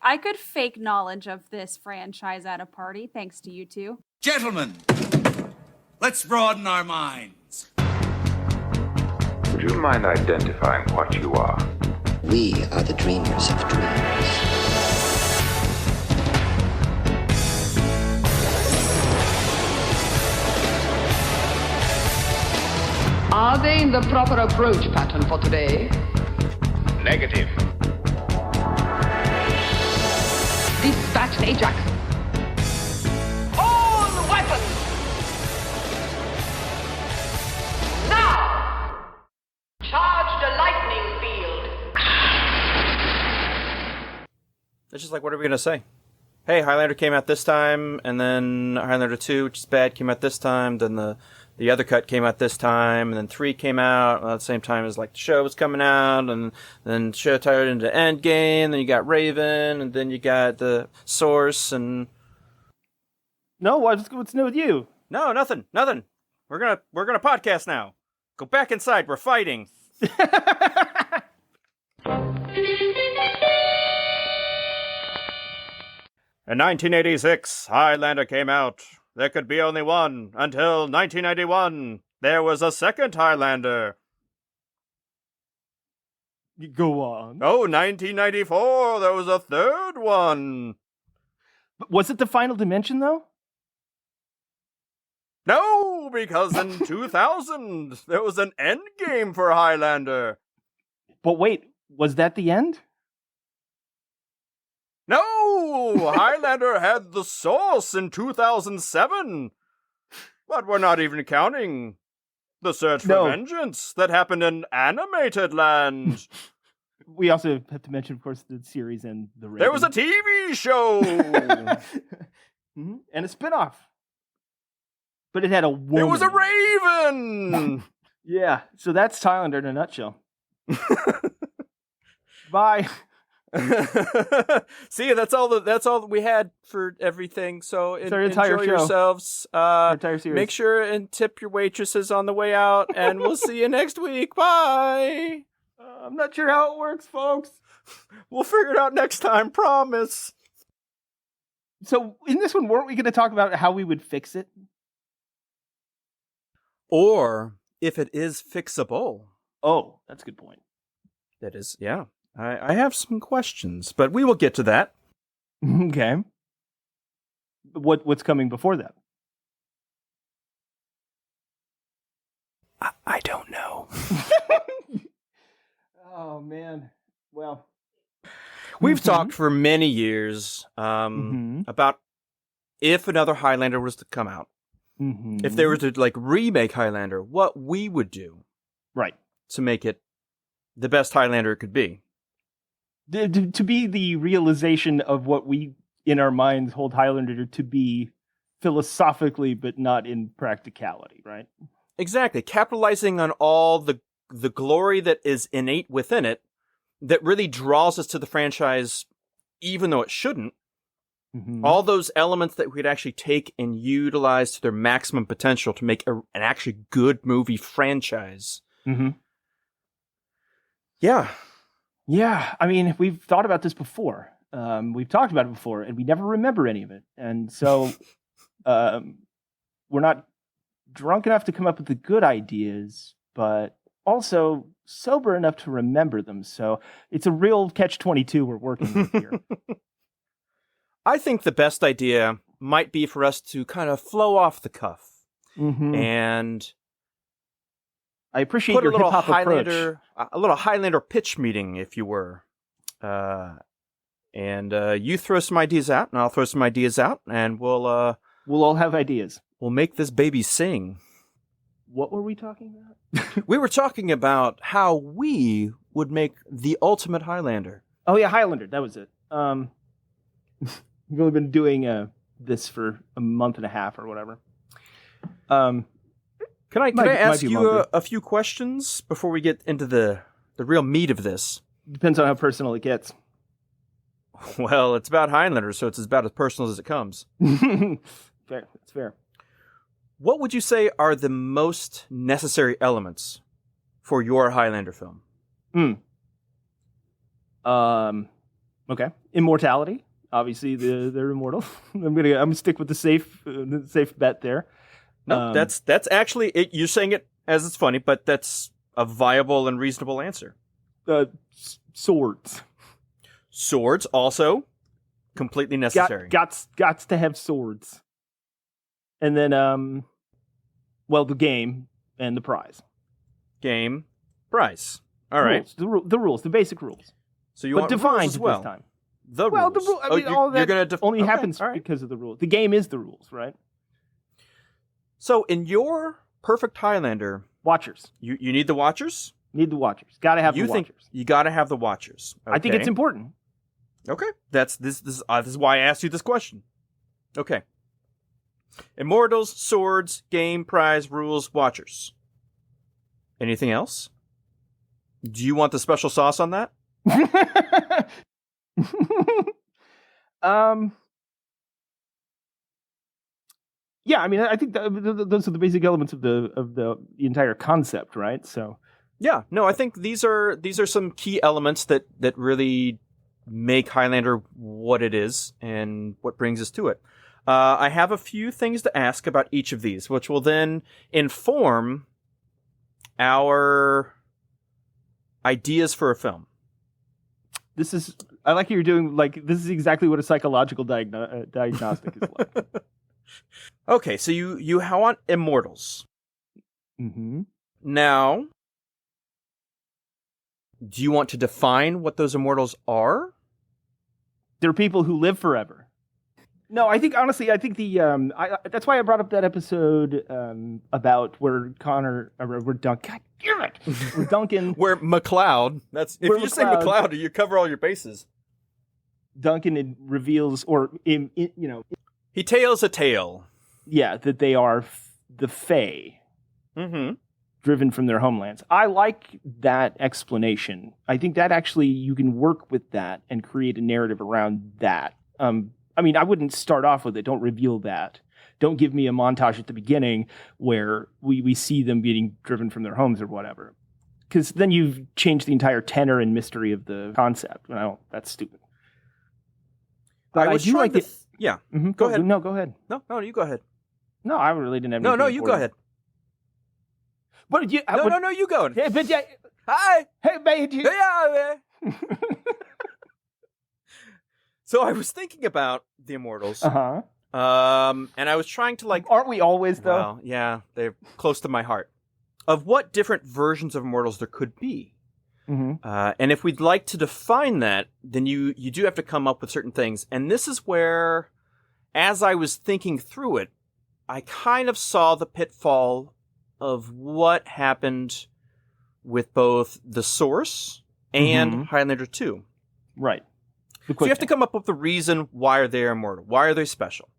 I could fake knowledge of this franchise at a party, thanks to you two. Gentlemen, let's broaden our minds. Would you mind identifying what you are? We are the dreamers of dreams. Are they in the proper approach pattern for today? Negative. Dispatch Ajax. All weapons! Now! Charge the lightning field. It's just like, what are we going to say? Hey, Highlander came out this time, and then Highlander 2, which is bad, came out this time, then the other cut came out this time, and then 3 came out at the same time as like the show was coming out, and then the show tied into Endgame, then you got Raven, and then you got the Source, and... No, what's new with you? No, nothing. We're gonna podcast now. Go back inside, we're fighting. In 1986, Highlander came out. There could be only one, until 1991. There was a second Highlander. Go on. Oh, 1994, there was a third one. But was it the Final Dimension, though? No, because in 2000, there was an Endgame for Highlander. But wait, was that the end? No, Highlander had the Source in 2007. But we're not even counting the Search for Vengeance that happened in Animated Land. We also have to mention, of course, the series and the Raven. There was a TV show. Mm-hmm. And a spinoff. But it had a woman. It was a Raven. Yeah, so that's Highlander in a nutshell. Bye. See, that's all that we had for everything. So enjoy show. yourselves. Entire series. Make sure and tip your waitresses on the way out, and we'll see you next week. Bye. I'm not sure how it works, folks. We'll figure it out next time. Promise. So in this one, weren't we going to talk about how we would fix it? Or if it is fixable. Oh, that's a good point. That is, yeah. I have some questions, but we will get to that. Okay. What's coming before that? I don't know. Oh, man. Well. We've talked for many years about if another Highlander was to come out. Mm-hmm. If they were to remake Highlander, what we would do. Right. To make it the best Highlander it could be. To be the realization of what we, in our minds, hold Highlander to be philosophically, but not in practicality, right? Exactly. Capitalizing on all the glory that is innate within it, that really draws us to the franchise, even though it shouldn't. Mm-hmm. All those elements that we'd actually take and utilize to their maximum potential to make an actually good movie franchise. Mm-hmm. Yeah. Yeah, I mean, we've thought about this before. We've talked about it before, and we never remember any of it. And so we're not drunk enough to come up with the good ideas, but also sober enough to remember them. So it's a real catch-22 we're working with here. I think the best idea might be for us to kind of flow off the cuff. Mm-hmm. And I appreciate your hip-hop approach. A little Highlander pitch meeting, if you were. And you throw some ideas out, and I'll throw some ideas out, and we'll all have ideas. We'll make this baby sing. What were we talking about? We were talking about how we would make the ultimate Highlander. Oh yeah, Highlander. That was it. We've only been doing this for a month and a half or whatever. Can I ask you a few questions before we get into the real meat of this? Depends on how personal it gets. Well, it's about Highlander, so it's about as personal as it comes. Fair. It's fair. What would you say are the most necessary elements for your Highlander film? Okay. Immortality. Obviously, they're immortal. I'm gonna stick with the safe bet there. No, that's actually it. You're saying it as it's funny, but that's a viable and reasonable answer. Swords. Swords also completely necessary. Got to have swords. And then, the game and the prize. Game, prize. All right. The rules, the basic rules. So you but want defined rules as well. this time. The well, rules. the I mean, all that only happens right. because of the rules. The game is the rules, right? So in your perfect Highlander, Watchers. you need the Watchers? Need the Watchers. Got to have the think Watchers. You got to have the Watchers. Okay. I think it's important. Okay. This is why I asked you this question. Okay. Immortals, swords, game, prize, rules, Watchers. Anything else? Do you want the special sauce on that? Yeah, I mean, I think those are the basic elements of the entire concept, right? So, yeah, no, I think these are some key elements that really make Highlander what it is and what brings us to it. I have a few things to ask about each of these, which will then inform our ideas for a film. I like how you're doing, this is exactly what a psychological diagnostic is like. Okay, so you want immortals. Mm-hmm. Now, do you want to define what those immortals are? They're people who live forever. No, honestly, that's why I brought up that episode about where Connor, where Duncan, God damn it, where Duncan, where McLeod. If you just say McLeod, you cover all your bases. Duncan reveals, he tales a tale. Yeah, that they are the Fae, driven from their homelands. I like that explanation. I think that actually you can work with that and create a narrative around that. I wouldn't start off with it. Don't reveal that. Don't give me a montage at the beginning where we see them being driven from their homes or whatever. Because then you've changed the entire tenor and mystery of the concept. That's stupid. But I was trying to... Yeah. Mm-hmm. Go ahead. No, go ahead. No, you go ahead. No, I really didn't have anything. No, you go you. ahead. What did you... No, you go. Yeah, but yeah... Hi! Hey, baby! Yeah, So I was thinking about the Immortals. Uh-huh. And I was trying to Aren't we always, though? Well, yeah, they're close to my heart. Of what different versions of Immortals there could be. Mm-hmm. And if we'd like to define that, then you do have to come up with certain things. And this is where, as I was thinking through it, I kind of saw the pitfall of what happened with both the Source and Highlander 2. Right. So you have to come up with the reason why they're immortal. Why are they special?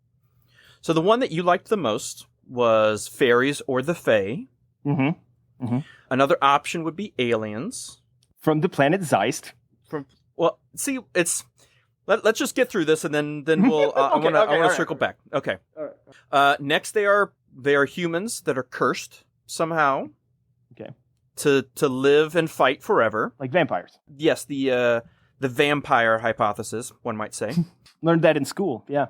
So the one that you liked the most was fairies or the Fae. Mm-hmm. Mm-hmm. Another option would be aliens. From the planet Zeist. Let's just get through this and then we'll I want to circle back. Okay. All right. Next they are humans that are cursed somehow. Okay. To live and fight forever. Like vampires. Yes, the vampire hypothesis, one might say. Learned that in school. Yeah.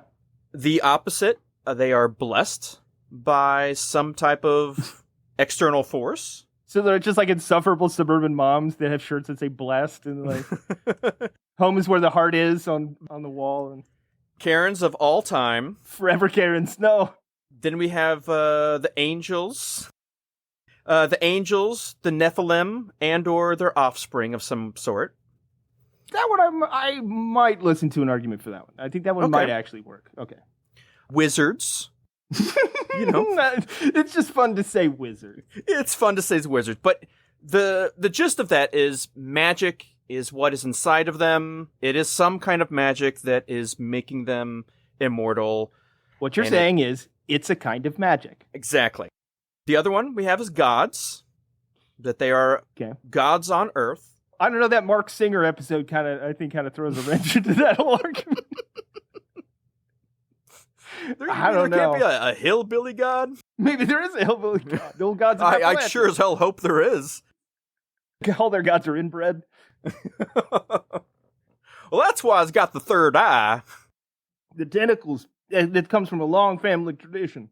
The opposite, they are blessed by some type of external force. So they're just like insufferable suburban moms that have shirts that say blessed and home is where the heart is on the wall. And Karens of all time. Forever Karens. No. Then we have the angels. The Nephilim, and or their offspring of some sort. That one I might listen to an argument for that one. I think that one might actually work. Okay. Wizards. It's just fun to say wizard. It's fun to say wizards, but the gist of that is magic is what is inside of them. It is some kind of magic that is making them immortal. What you're saying is it's a kind of magic. Exactly. The other one we have is gods. That they are gods on Earth. I don't know, that Mark Singer episode kind of throws a wrench into that whole argument. There can't be a hillbilly god? Maybe there is a hillbilly god. The old gods of I sure as hell hope there is. All their gods are inbred. Well, that's why it's got the third eye. The tentacles, that comes from a long family tradition.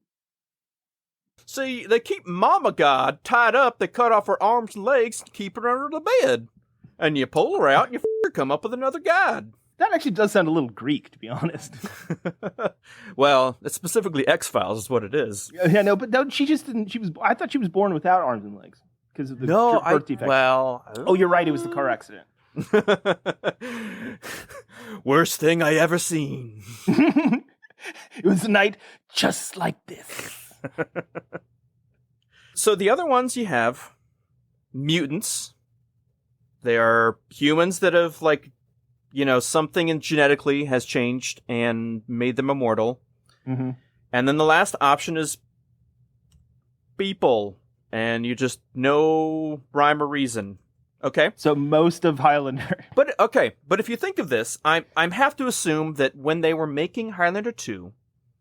See, they keep Mama God tied up. They cut off her arms and legs to keep her under the bed. And you pull her out and you come up with another god. That actually does sound a little Greek, to be honest. Well, it's specifically X-Files is what it is. Yeah, no, but no, she just didn't. I thought she was born without arms and legs because of the birth defect. Well, oh, you're right. It was the car accident. Worst thing I ever seen. It was a night just like this. So the other ones you have mutants. They are humans that have, like, you know, something genetically has changed and made them immortal. Mm-hmm. And then the last option is people. And you just no rhyme or reason. Okay? So most of Highlander. But if you think of this, I have to assume that when they were making Highlander 2,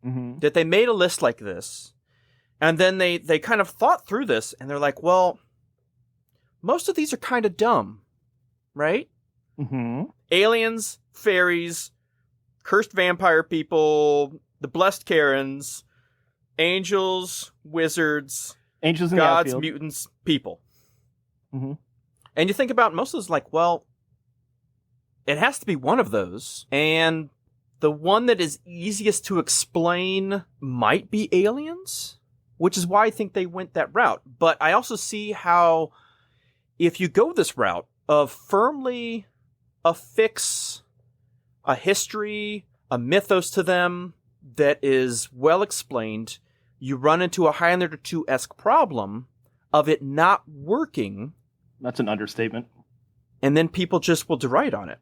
Mm-hmm. that they made a list like this, and then they kind of thought through this, and they're like, well, most of these are kind of dumb, right? Mm-hmm. Aliens, fairies, cursed vampire people, the blessed Karens, angels, wizards, Angels in gods, the outfield. mutants, people. Mm-hmm. And you think about most of those, like, well, it has to be one of those, and the one that is easiest to explain might be aliens, which is why I think they went that route. But I also see how if you go this route of firmly affix a history, a mythos to them that is well explained, you run into a Highlander 2-esque problem of it not working. That's an understatement. And then people just will deride on it.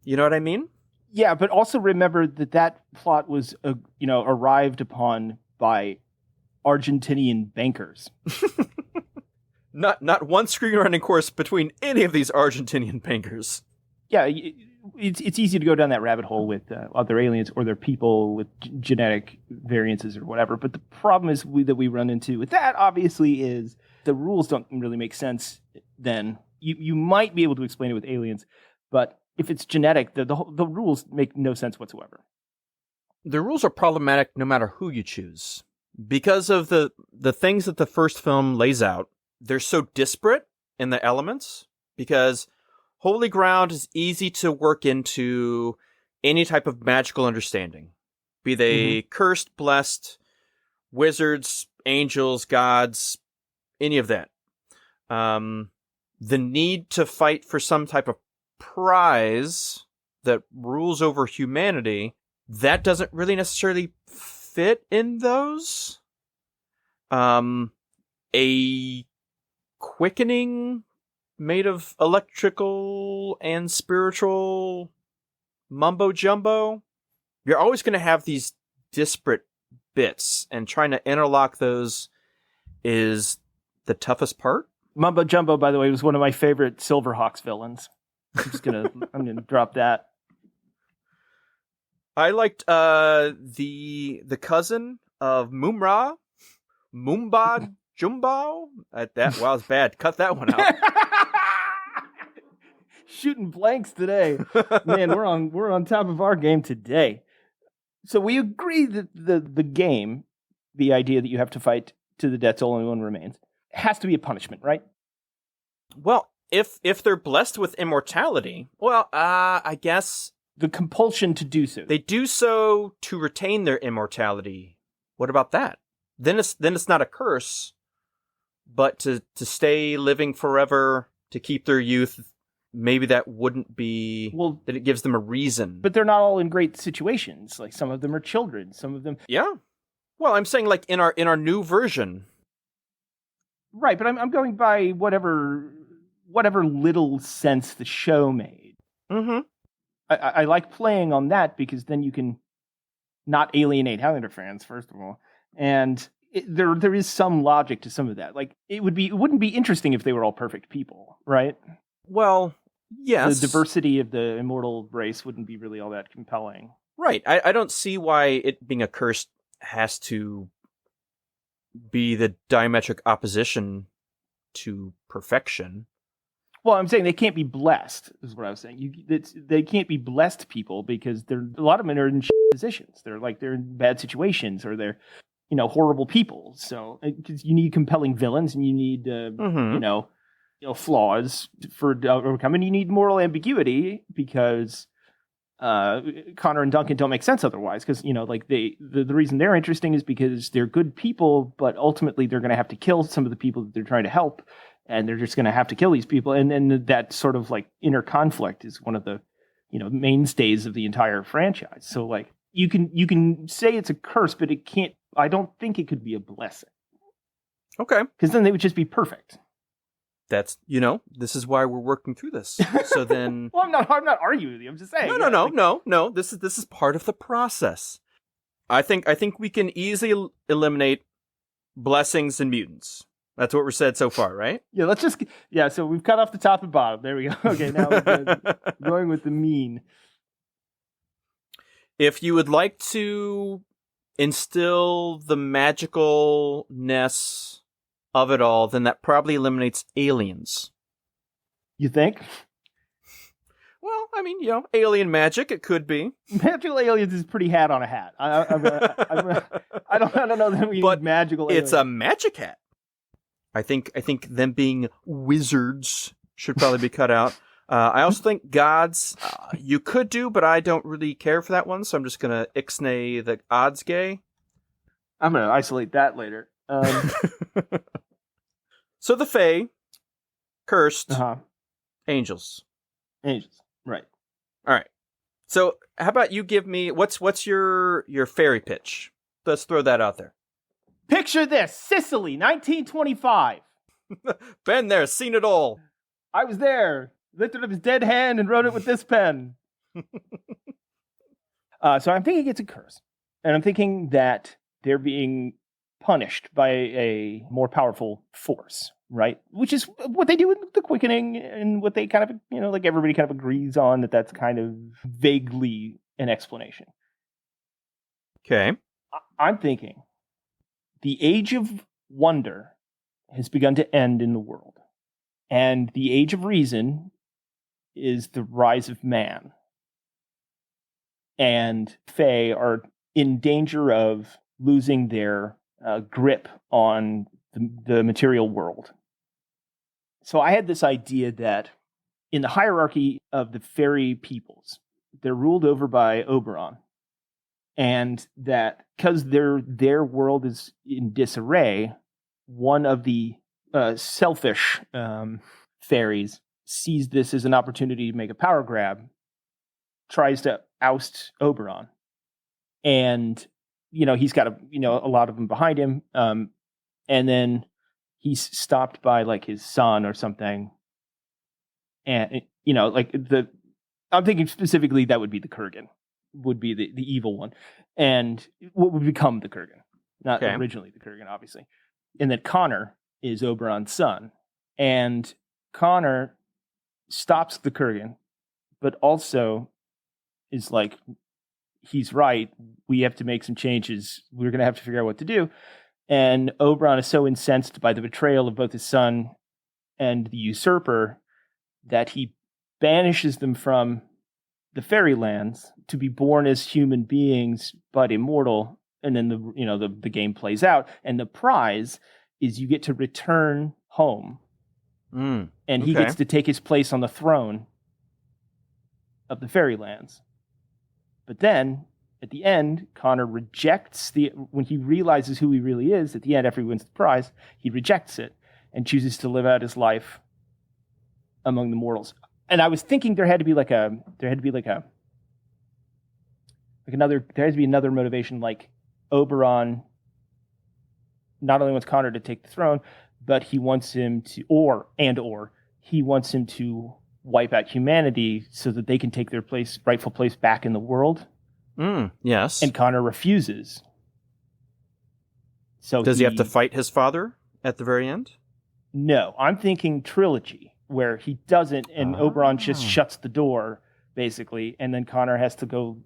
You know what I mean? Yeah, but also remember that plot was, arrived upon by Argentinian bankers. Not one screenwriting course between any of these Argentinian bankers. Yeah, it's easy to go down that rabbit hole with other aliens or their people with genetic variances or whatever. But the problem is that we run into with that, obviously, is the rules don't really make sense then. You might be able to explain it with aliens, but if it's genetic, the rules make no sense whatsoever. The rules are problematic no matter who you choose. Because of the things that the first film lays out, they're so disparate in the elements, because Holy Ground is easy to work into any type of magical understanding. Be they cursed, blessed, wizards, angels, gods, any of that. The need to fight for some type of prize that rules over humanity, that doesn't really necessarily fit in those. A quickening made of electrical and spiritual mumbo jumbo. You're always going to have these disparate bits, and trying to interlock those is the toughest part. Mumbo Jumbo, by the way, was one of my favorite Silverhawks villains. I'm gonna drop that. I liked the cousin of Mumra, Mumba Jumbo. Wow, it's bad. Cut that one out. Shooting blanks today, man. We're on top of our game today. So we agree that the game, the idea that you have to fight to the death till only one remains, has to be a punishment, right? Well, if they're blessed with immortality, well, I guess the compulsion to do so. They do so to retain their immortality. What about that? Then it's not a curse, but to stay living forever, to keep their youth. Maybe that wouldn't be that it gives them a reason. But they're not all in great situations. Like some of them are children. Some of them, yeah. Well, I'm saying like in our new version, right? But I'm going by whatever little sense the show made. Mm-hmm. I like playing on that because then you can not alienate Highlander fans, first of all, and there is some logic to some of that. Like it wouldn't be interesting if they were all perfect people, right? Well, yes. The diversity of the immortal race wouldn't be really all that compelling. Right. I don't see why it being a curse has to be the diametric opposition to perfection. Well, I'm saying they can't be blessed, is what I was saying. They can't be blessed people because a lot of them are in positions. They're in bad situations or they're, horrible people. So, because you need compelling villains and you need, flaws for overcoming. You need moral ambiguity because Connor and Duncan don't make sense otherwise. Because the reason they're interesting is because they're good people, but ultimately they're going to have to kill some of the people that they're trying to help. And they're just going to have to kill these people. And then that sort of inner conflict is one of the, mainstays of the entire franchise. So you can say it's a curse, but I don't think it could be a blessing. Okay. Because then they would just be perfect. That's, this is why we're working through this. So then. Well, I'm not arguing with you. I'm just saying. No. This is part of the process. I think we can easily eliminate blessings and mutants. That's what we're said so far, right? Yeah, so we've cut off the top and bottom. There we go. Okay, now we're going with the mean. If you would like to instill the magicalness of it all, then that probably eliminates aliens. You think? Well, I mean, alien magic, it could be. Magical aliens is pretty hat on a hat. I don't know that we need magical aliens. It's a magic hat. I think them being wizards should probably be cut out. I also think gods you could do, but I don't really care for that one, so I'm just gonna ixnay the odds gay. I'm gonna isolate that later. So the Fae, cursed, angels, right? All right. So how about you give me what's your fairy pitch? Let's throw that out there. Picture this, Sicily, 1925. Been there, seen it all. I was there. Lifted up his dead hand and wrote it with this pen. So I'm thinking it's a curse. And I'm thinking that they're being punished by a more powerful force, right? Which is what they do with the quickening and what they kind of, everybody kind of agrees on that's kind of vaguely an explanation. Okay. I'm thinking the age of wonder has begun to end in the world. And the age of reason is the rise of man. And Fae are in danger of losing their grip on the material world. So I had this idea that in the hierarchy of the fairy peoples, they're ruled over by Oberon. And that because their world is in disarray, one of the selfish fairies sees this as an opportunity to make a power grab, tries to oust Oberon, and he's got a lot of them behind him, and then he's stopped by his son or something, and I'm thinking specifically that would be the Kurgan. Would be the evil one, and what would become the Kurgan, not originally the Kurgan, obviously. And that Connor is Oberon's son, and Connor stops the Kurgan, but also is he's right. We have to make some changes. We're going to have to figure out what to do. And Oberon is so incensed by the betrayal of both his son and the usurper that he banishes them from the fairylands to be born as human beings but immortal, and then the game plays out, and the prize is you get to return home, and he gets to take his place on the throne of the fairylands. But then at the end, Connor rejects when he realizes who he really is. At the end, after he wins the prize, he rejects it and chooses to live out his life among the mortals. And I was thinking there had to be another motivation, like Oberon not only wants Connor to take the throne, but he wants him to, or he wants him to wipe out humanity so that they can take their rightful place back in the world. Yes. And Connor refuses. So does he have to fight his father at the very end? No, I'm thinking trilogy, where he doesn't, and Oberon just shuts the door, basically, and then Connor has to go,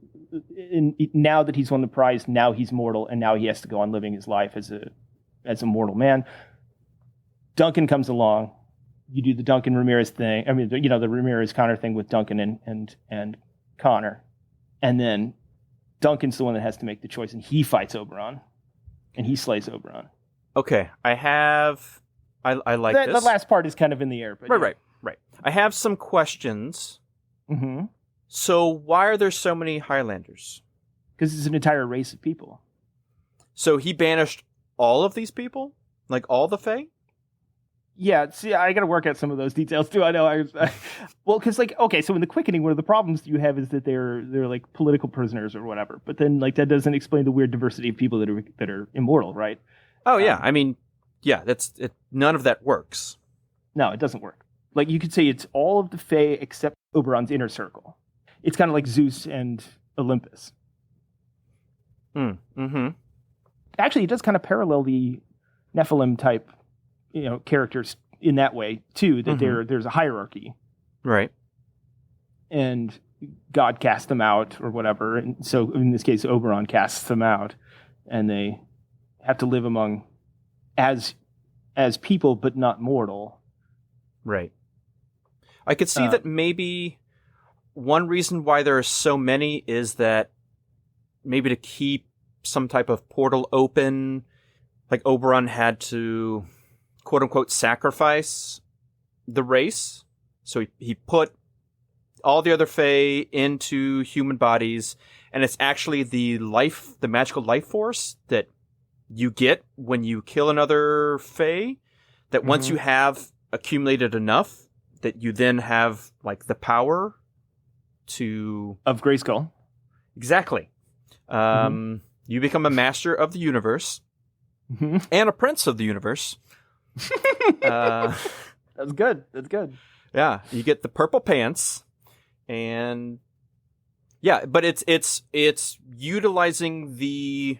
now that he's won the prize, now he's mortal, and now he has to go on living his life as a mortal man. Duncan comes along, you do the Duncan Ramirez thing. I mean, the Ramirez Connor thing with Duncan and Connor, and then Duncan's the one that has to make the choice, and he fights Oberon, and he slays Oberon. Okay, I like The this. last part is kind of in the air, but Right. I have some questions. Mm-hmm. So why are there so many Highlanders? Because it's an entire race of people. So he banished all of these people? Like all the Fae? Yeah, see, I got to work out some of those details too. I know. Well, because so in the Quickening, one of the problems you have is that they're like political prisoners or whatever. But then that doesn't explain the weird diversity of people that are immortal, right? Oh yeah, I mean, yeah, that's it. None of that works. No, it doesn't work. Like you could say it's all of the Fae except Oberon's inner circle. It's kind of like Zeus and Olympus. Mm-hmm. Actually, it does kind of parallel the Nephilim type, characters in that way too. That there's a hierarchy, right? And God cast them out or whatever. And so in this case, Oberon casts them out, and they have to live among as people, but not mortal. Right. I could see that maybe one reason why there are so many is that maybe to keep some type of portal open, like Oberon had to, quote unquote, sacrifice the race. So he put all the other Fae into human bodies, and it's actually the magical life force that you get when you kill another Fae, that once you have accumulated enough, that you then have like the power of Grayskull. Exactly. You become a master of the universe and a prince of the universe. That's good. That's good. Yeah, you get the purple pants, and yeah, but it's utilizing the.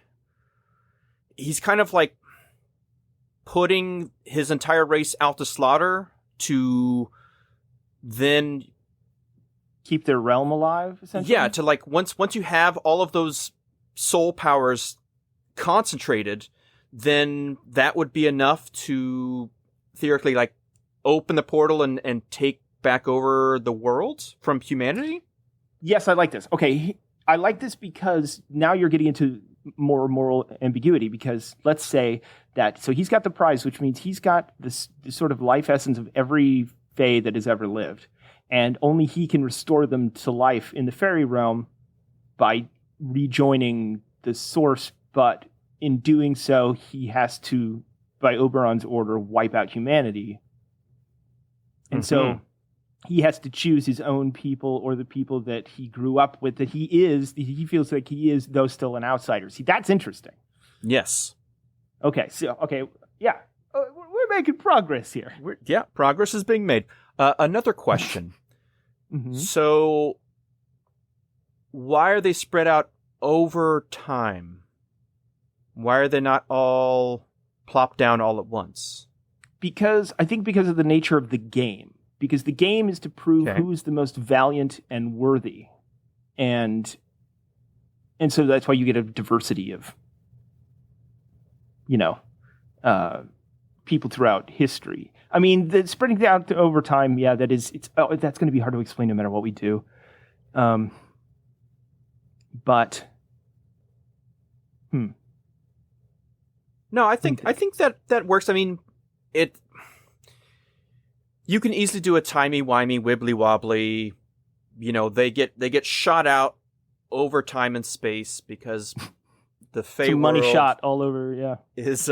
He's kind of like putting his entire race out to slaughter to then keep their realm alive, essentially. Yeah, to like once you have all of those soul powers concentrated, then that would be enough to theoretically like open the portal and take back over the world from humanity. Yes, I like this. Okay, I like this because now you're getting into more moral ambiguity, because let's say that, so he's got the prize, which means he's got this sort of life essence of every Fae that has ever lived, and only he can restore them to life in the fairy realm by rejoining the source, but in doing so, he has to, by Oberon's order, wipe out humanity. And so he has to choose his own people or the people that he grew up with, that he feels like he is, though still an outsider. See, that's interesting. Yes. Okay, yeah. We're making progress here. Progress is being made. Another question. So, why are they spread out over time? Why are they not all plopped down all at once? Because of the nature of the game. Because the game is to prove who is the most valiant and worthy. And so that's why you get a diversity of, people throughout history. I mean, the spreading out over time, that's going to be hard to explain no matter what we do. But No, I think that works. I mean, you can easily do a timey-wimey, wibbly-wobbly. They get shot out over time and space because the Fey some money world shot all over. Is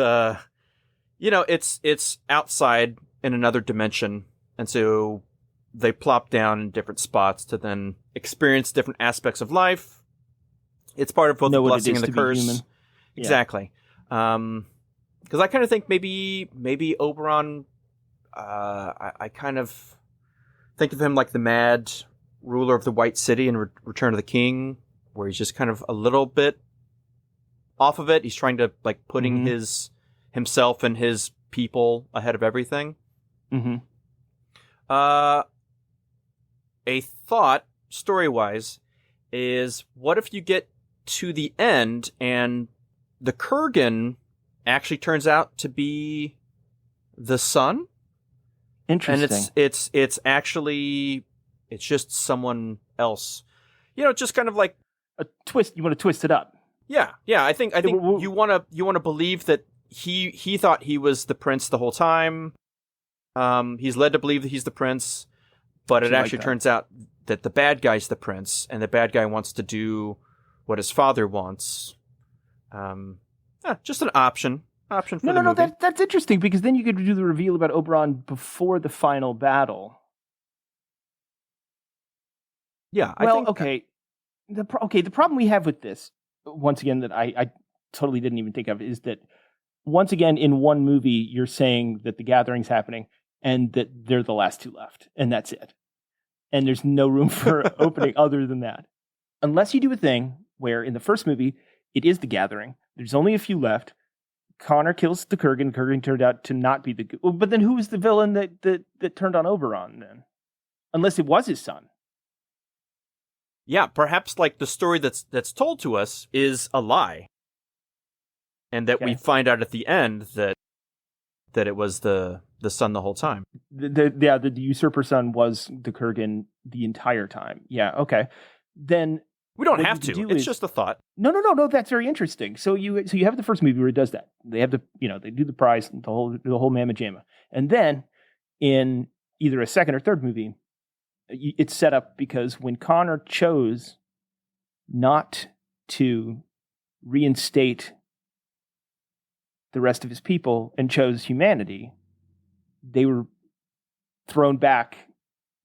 it's outside in another dimension, and so they plop down in different spots to then experience different aspects of life. It's part of both the blessing and the curse. Exactly. Because I kind of think maybe Oberon. I kind of think of him like the mad ruler of the White City in Return of the King, where he's just kind of a little bit off of it. He's trying to like putting himself and his people ahead of everything. A thought, story-wise, is what if you get to the end and the Kurgan actually turns out to be the sun? Interesting. And it's actually it's just someone else. Just kind of like a twist. You want to twist it up. Yeah. I think Well, you want to believe that he thought he was the prince the whole time. He's led to believe that he's the prince, but it actually turns out that the bad guy's the prince, and the bad guy wants to do what his father wants. Just an option for the movie. No. That's interesting because then you could do the reveal about Oberon before the final battle. Yeah. Okay. The problem we have with this, once again, that I totally didn't even think of, is that once again in one movie you're saying that the gathering's happening and that they're the last two left, and that's it. And there's no room for opening other than that. Unless you do a thing where in the first movie, it is the gathering. There's only a few left. Connor kills the Kurgan. Kurgan turned out to not be the... But then who was the villain that turned on Oberon then? Unless it was his son. Yeah, perhaps like the story that's told to us is a lie. And that we find out at the end that it was the son the whole time. The usurper son was the Kurgan the entire time. Yeah, okay. Then we don't have to. It's just a thought. No. That's very interesting. So you have the first movie where it does that. They have they do the prize, the whole mamma jamma, and then in either a second or third movie, it's set up because when Connor chose not to reinstate the rest of his people and chose humanity, they were thrown back,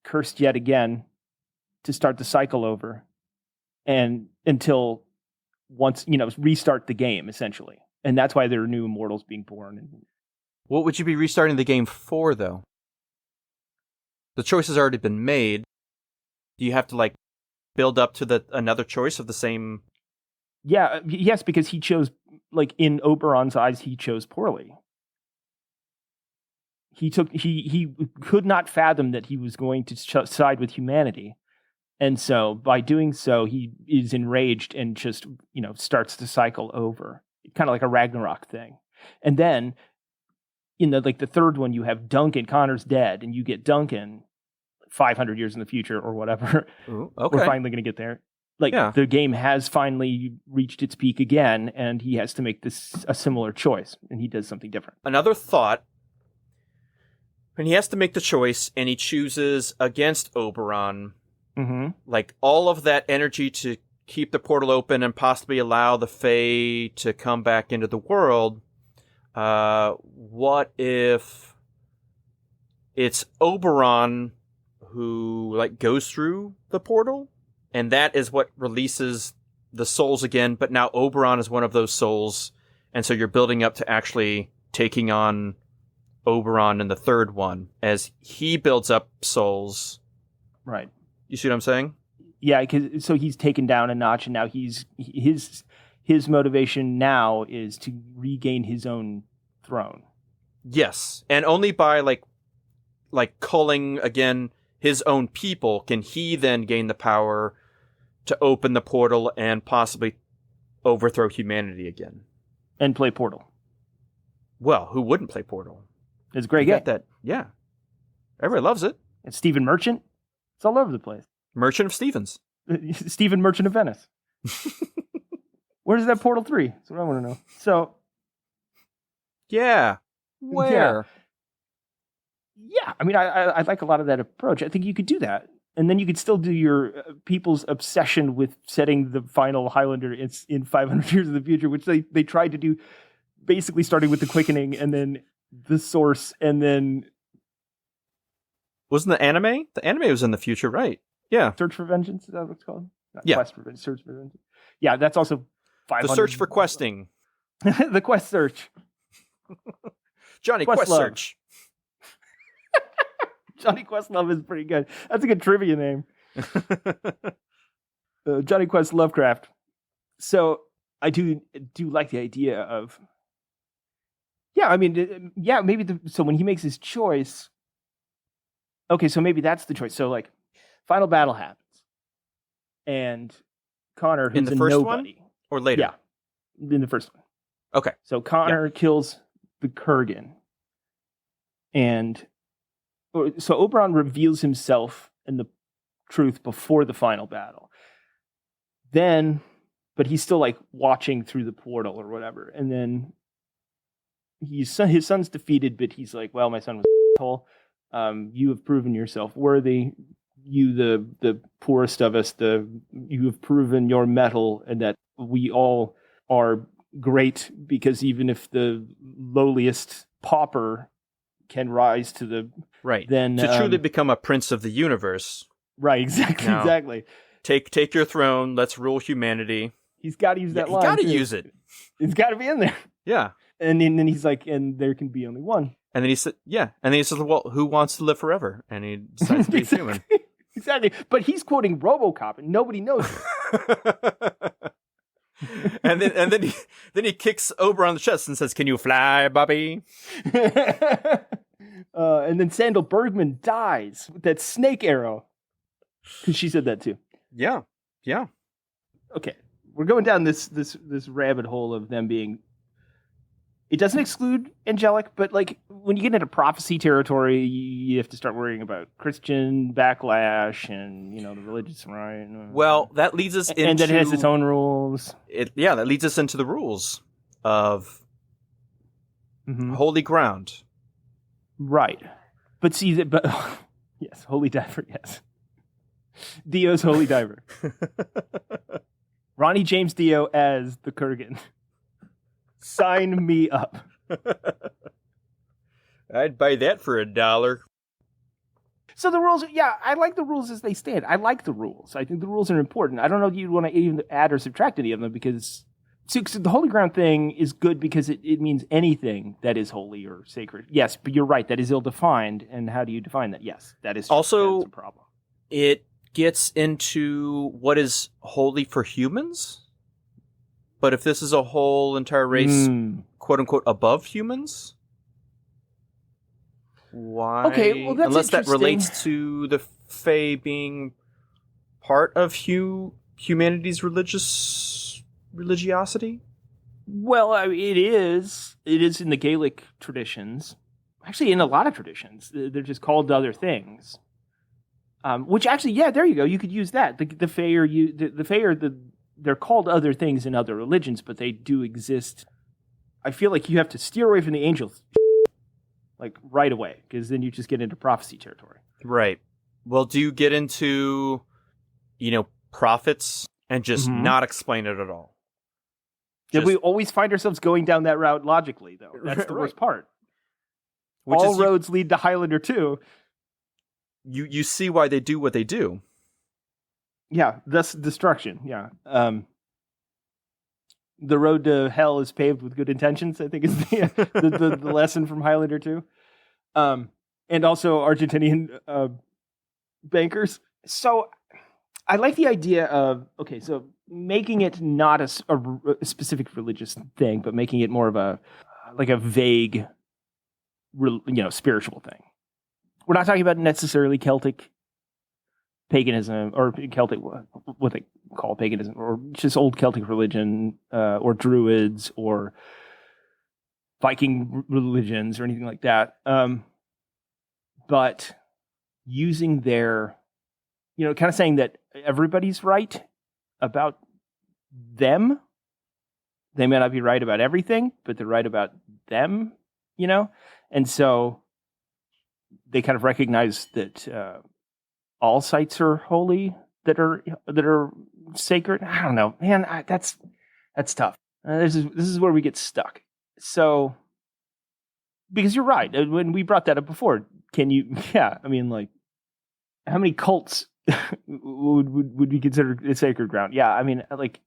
cursed yet again, to start the cycle over, and until once restart the game essentially, and that's why there are new immortals being born. What would you be restarting the game for, though? The choice has already been made. Do you have to build up to another choice of the same? Yeah, yes, because he chose, in Oberon's eyes, he chose poorly. He could not fathom that he was going to side with humanity. And so by doing so, he is enraged and just, starts the cycle over. Kind of like a Ragnarok thing. And then in the third one, you have Duncan. Connor's dead, and you get Duncan 500 years in the future or whatever. Ooh, okay. We're finally going to get there. The game has finally reached its peak again, and he has to make a similar choice, and he does something different. Another thought, when he has to make the choice, and he chooses against Oberon, all of that energy to keep the portal open and possibly allow the Fae to come back into the world, what if it's Oberon who, goes through the portal? And that is what releases the souls again, but now Oberon is one of those souls, and so you're building up to actually taking on Oberon in the third one as he builds up souls. Right. You see what I'm saying? Yeah, so he's taken down a notch, and now his motivation now is to regain his own throne. Yes, and only by culling again his own people can he then gain the power to open the portal and possibly overthrow humanity again. And play Portal. Well, who wouldn't play Portal? It's a great game. That, yeah. Everybody loves it. And Stephen Merchant. It's all over the place. Merchant of Stevens. Stephen Merchant of Venice. Where's that Portal 3? That's what I want to know. So. Yeah. Where? Yeah. I mean, I like a lot of that approach. I think you could do that. And then you could still do your people's obsession with setting the final Highlander in 500 years in the future, which they tried to do basically starting with the Quickening and then the Source and then... Wasn't the anime? The anime was in the future, right? Yeah. Search for Vengeance, is that what it's called? Not yeah. Quest for Vengeance, Search for Vengeance. Yeah, that's also 500... The Search for Questing. The Quest Search. Johnny Quest Search. Johnny Questlove is pretty good. That's a good trivia name. Johnny Quest Lovecraft. So I do like the idea of... Yeah, I mean, maybe... So when he makes his choice... Okay, so maybe that's the choice. So, final battle happens. And Connor, who's in the first nobody... one? Or later? Yeah, in the first one. Okay. So Connor kills the Kurgan. And So Oberon reveals himself and the truth before the final battle. Then, but he's still like watching through the portal or whatever. And then his son's defeated, but he's like, well, my son was an asshole. You have proven yourself worthy. You, the poorest of us, you have proven your mettle, and that we all are great, because even if the lowliest pauper can rise to the Right. then To truly become a prince of the universe. right, exactly, No. exactly. Take your throne. Let's rule humanity. He's got to use that line. You got to too. use it. It's got to be in there. Yeah. And then he's like, and there can be only one. And then he said, yeah. And then he says, well, who wants to live forever? And he decides to be human. Exactly. But he's quoting RoboCop, and nobody knows it. and then he kicks Oberon on the chest and says, "Can you fly, Bobby?" And then Sandal Bergman dies with that snake arrow. Because she said that too. Yeah. Yeah. Okay. We're going down this rabbit hole of them being... It doesn't exclude angelic, but like when you get into prophecy territory, you have to start worrying about Christian backlash and, the religious right. Well, that leads us into... And then it has its own rules. That leads us into the rules of holy ground. Right. But see, but yes, Holy Diver, yes. Dio's Holy Diver. Ronnie James Dio as the Kurgan. Sign me up. I'd buy that for $1. So the rules, I like the rules as they stand. I like the rules. I think the rules are important. I don't know if you'd want to even add or subtract any of them, because so the holy ground thing is good because it means anything that is holy or sacred. Yes, but you're right. That is ill-defined. And how do you define that? Yes, that is also that is a problem. It gets into what is holy for humans. But if this is a whole entire race, quote unquote, above humans, why? Okay, well, that's unless that interesting. relates to the Fae being part of humanity's religiosity. Well, I mean, it is. It is in the Gaelic traditions. Actually, in a lot of traditions, they're just called other things. Which actually, there you go. You could use that. The Fae are the Fae are they're called other things in other religions, but they do exist. I feel like you have to steer away from the angels, like right away, because then you just get into prophecy territory. Right. Well, do you get into, prophets and just not explain it at all? Yeah, we always find ourselves going down that route logically, though. That's the worst part. Which all roads lead to Highlander 2. You see why they do what they do. Yeah, thus destruction. Yeah. The road to hell is paved with good intentions, I think is the lesson from Highlander 2. And also Argentinian bankers. So I like the idea of, so making it not a specific religious thing, but making it more of a vague, spiritual thing. We're not talking about necessarily Celtic paganism or Celtic, what they call paganism, or just old Celtic religion, or Druids or Viking religions or anything like that. But using their, kind of saying that everybody's right about them. They may not be right about everything, but they're right about them, And so they kind of recognize that all sites are holy that are sacred. I don't know, man. That's tough. This is where we get stuck. So, because you're right, when we brought that up before, can you? Yeah, I mean, like, how many cults would be considered a sacred ground? Yeah, I mean, like,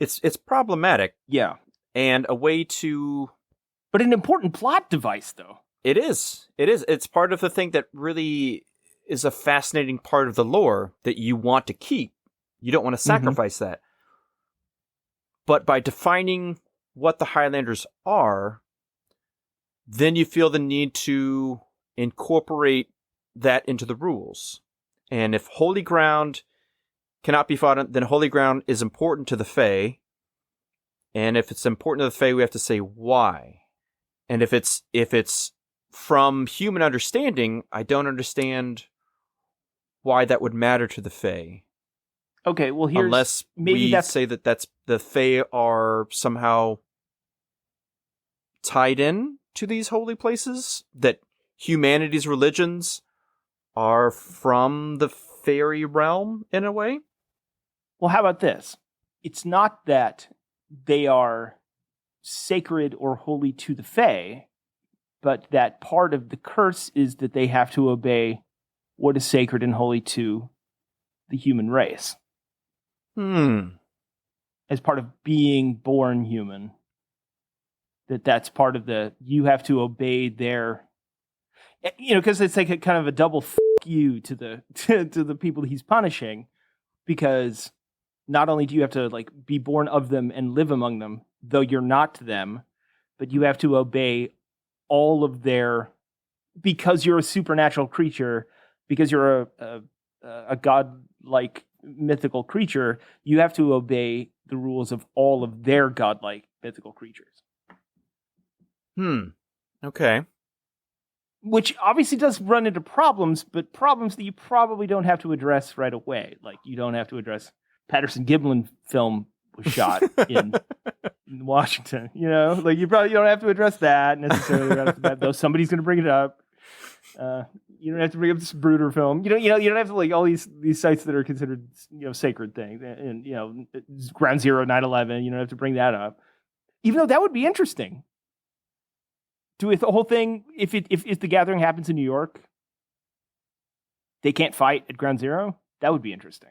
it's problematic. Yeah, and a way to, but an important plot device, though. It is. It's part of the thing that really is a fascinating part of the lore that you want to keep. You don't want to sacrifice that. But by defining what the Highlanders are, then you feel the need to incorporate that into the rules. And if holy ground cannot be fought on, then holy ground is important to the Fae. And if it's important to the Fae, we have to say why. And if it's from human understanding, I don't understand why that would matter to the Fae. Okay, well here's Unless maybe we that's say that the Fae are somehow tied in to these holy places, that humanity's religions are from the fairy realm in a way. well. How about this? It's not that they are sacred or holy to the Fae, but that part of the curse is that they have to obey what is sacred and holy to the human race as part of being born human. That's part of you have to obey their, because it's like a kind of a double you to the to the people he's punishing, because not only do you have to like be born of them and live among them, though you're not them, but you have to obey all of their, because you're a supernatural creature, because you're a godlike mythical creature, you have to obey the rules of all of their godlike mythical creatures. Okay. Which obviously does run into problems, but problems that you probably don't have to address right away. Like, you don't have to address Patterson Gimlin film was shot in Washington, like you don't have to address that necessarily right off the bat, though somebody's going to bring it up. You don't have to bring up this Bruder film. You don't have to like all these sites that are considered sacred things, and Ground Zero, 9/11. You don't have to bring that up, even though that would be interesting. Do it the whole thing. If the gathering happens in New York, they can't fight at Ground Zero. That would be interesting.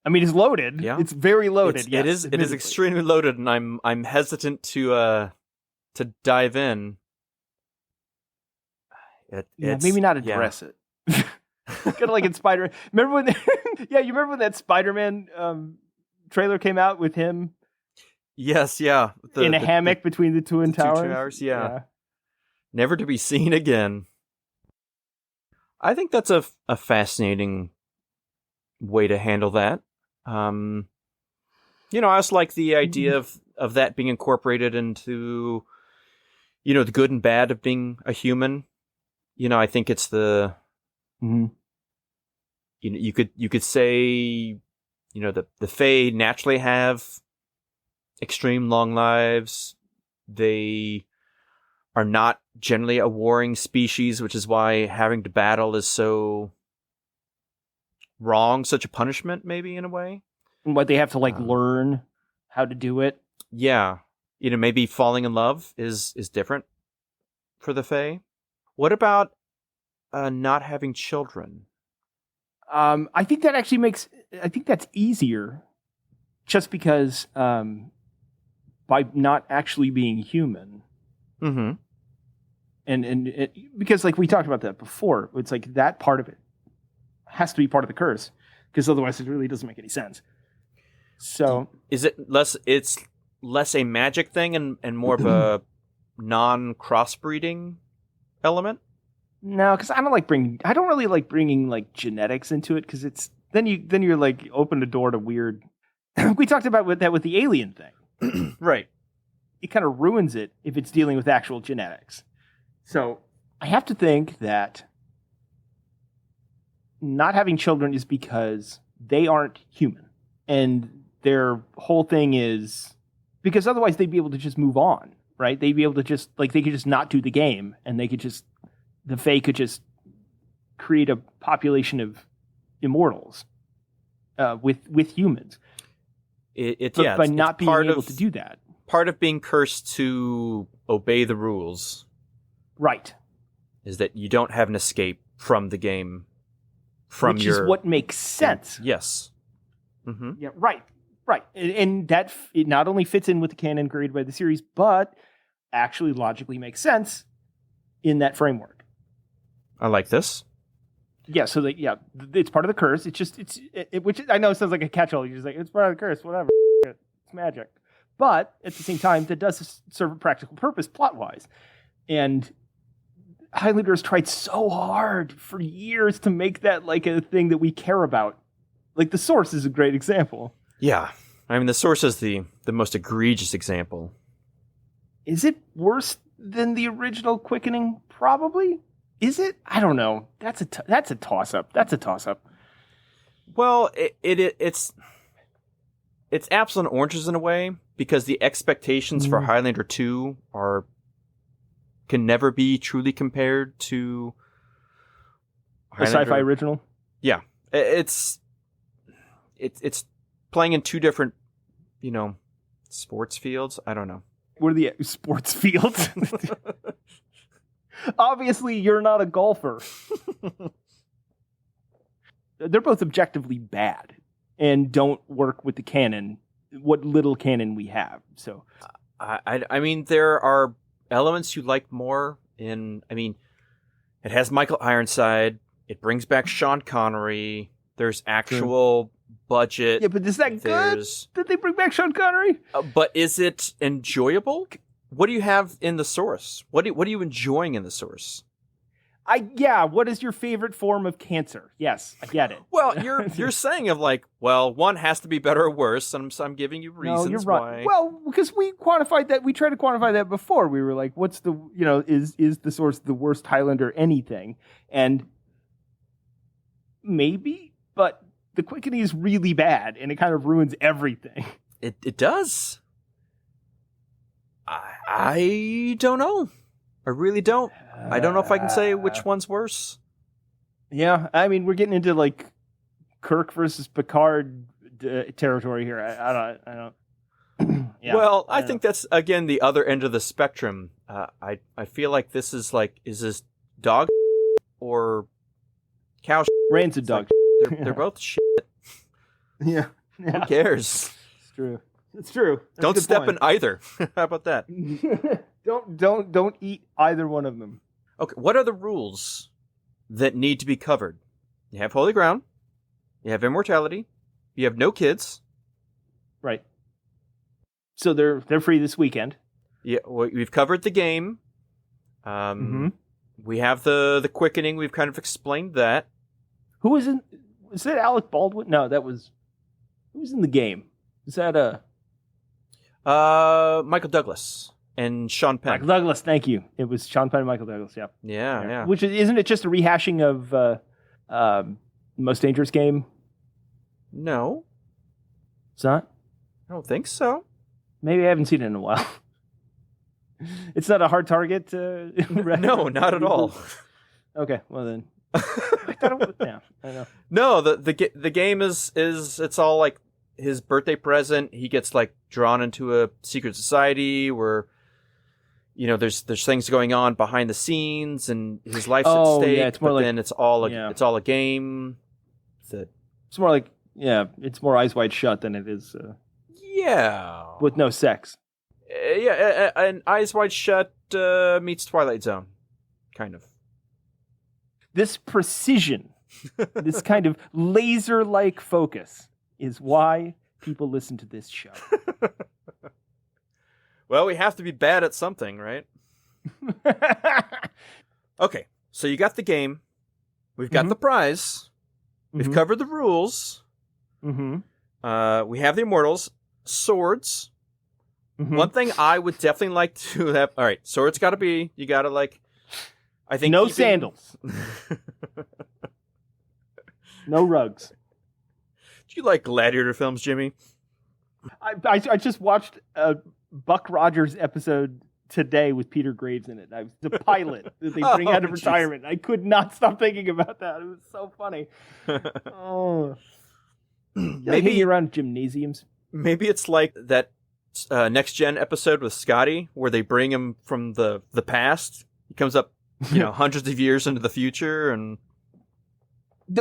I mean, it's loaded. Yeah. It's very loaded. It is extremely loaded, and I'm hesitant to dive in. Maybe not address it. Kind of like in Spider. Remember when? You remember when that Spider-Man trailer came out with him? Yes, yeah. In a hammock between the Twin Towers. Two towers, yeah. Never to be seen again. I think that's a fascinating way to handle that. I also like the idea of that being incorporated into, the good and bad of being a human. I think it's the, you could say, the Fae naturally have extreme long lives. They are not generally a warring species, which is why having to battle is so wrong, such a punishment, maybe, in a way. And what they have to learn how to do it. Yeah. Maybe falling in love is different for the Fae. What about not having children? I think that actually I think that's easier, just because by not actually being human. Mm-hmm. And because like we talked about that before, it's like that part of it has to be part of the curse, because otherwise it really doesn't make any sense. So is it less? It's less a magic thing and more of a non-crossbreeding element. No, because I don't really like bringing like genetics into it, because it's then you're like open the door to weird. We talked about with the alien thing, right? It kind of ruins it if it's dealing with actual genetics. So I have to think that not having children is because they aren't human, and their whole thing is because otherwise they'd be able to just move on, right? They'd be able to just they could just not do the game, and the Fae could just create a population of immortals with humans. By not being able to do that. Part of being cursed to obey the rules, right, is that you don't have an escape from the game. Which is what makes sense. Yes. Mm-hmm. Yeah. Right. And that it not only fits in with the canon created by the series, but actually logically makes sense in that framework. I like this. Yeah. So it's part of the curse. It's just which I know sounds like a catch-all. You're just like, it's part of the curse. Whatever. It's magic. But at the same time, that does serve a practical purpose plot-wise. And Highlander has tried so hard for years to make that like a thing that we care about. Like the Source is a great example. Yeah. I mean, the Source is the most egregious example. Is it worse than the original Quickening? Probably. Is it? I don't know. That's a toss-up. That's a toss-up. Well, it's apples and oranges in a way, because the expectations for Highlander 2 can never be truly compared to The sci-fi original? Yeah. It's playing in two different, sports fields. I don't know. What are the sports fields? Obviously, you're not a golfer. They're both objectively bad and don't work with the canon, what little canon we have. So, I mean, there are elements you like more in. I mean, it has Michael Ironside. It brings back Sean Connery. There's actual budget. Yeah, but is that good? Did they bring back Sean Connery? But is it enjoyable? What do you have in the source? What are you enjoying in the source? What is your favorite form of cancer? Yes, I get it. Well, you're saying of like, well, one has to be better or worse, and so I'm giving you reasons you're right. why. Well, because we quantified that, we tried to quantify that before. We were like, what's the, is the source the worst Highlander anything? And maybe, but the Quickening is really bad, and it kind of ruins everything. It does. I don't know. I really don't. I don't know if I can say which one's worse. Yeah, I mean, we're getting into like Kirk versus Picard territory here. I don't. Yeah, well, I think that's again the other end of the spectrum. I feel like this is like, is this dog or cow? Rand's a dog. They're both shit. Yeah. Who cares? It's true. It's true. That's don't step in either. How about that? Don't eat either one of them. Okay, what are the rules that need to be covered? You have Holy Ground. You have immortality. You have no kids. Right. So they're free this weekend. Yeah, we've covered the game. We have the Quickening. We've kind of explained that. Who was in? Was that Alec Baldwin? No, that was. Who was in the game? Is that Michael Douglas and Sean Penn. Michael Douglas, thank you. It was Sean Penn and Michael Douglas, yeah. Yeah. Which isn't it just a rehashing of Most Dangerous Game? No. It's not? I don't think so. Maybe I haven't seen it in a while. It's not a hard target? No, not at all. Okay, well then. I thought it was, yeah, I know. No, the game is it's all like his birthday present. He gets like drawn into a secret society where there's things going on behind the scenes and his life's at stake. Yeah, it's more like, then it's all a game. It's more like it's more Eyes Wide Shut than it is. With no sex. And Eyes Wide Shut meets Twilight Zone, kind of. This precision, this kind of laser-like focus is why people listen to this show. Well, we have to be bad at something, right? Okay, so you got the game. We've got the prize. We've covered the rules. We have the Immortals. Swords. One thing I would definitely like to have... All right, swords got to be... You got to like... I think no sandals. No rugs. Do you like gladiator films, Jimmy? I just watched a Buck Rogers episode today with Peter Graves in it. The pilot that they bring out of retirement. I could not stop thinking about that. It was so funny. Maybe around gymnasiums. Maybe it's like that Next Gen episode with Scotty where they bring him from the past. He comes up hundreds of years into the future, and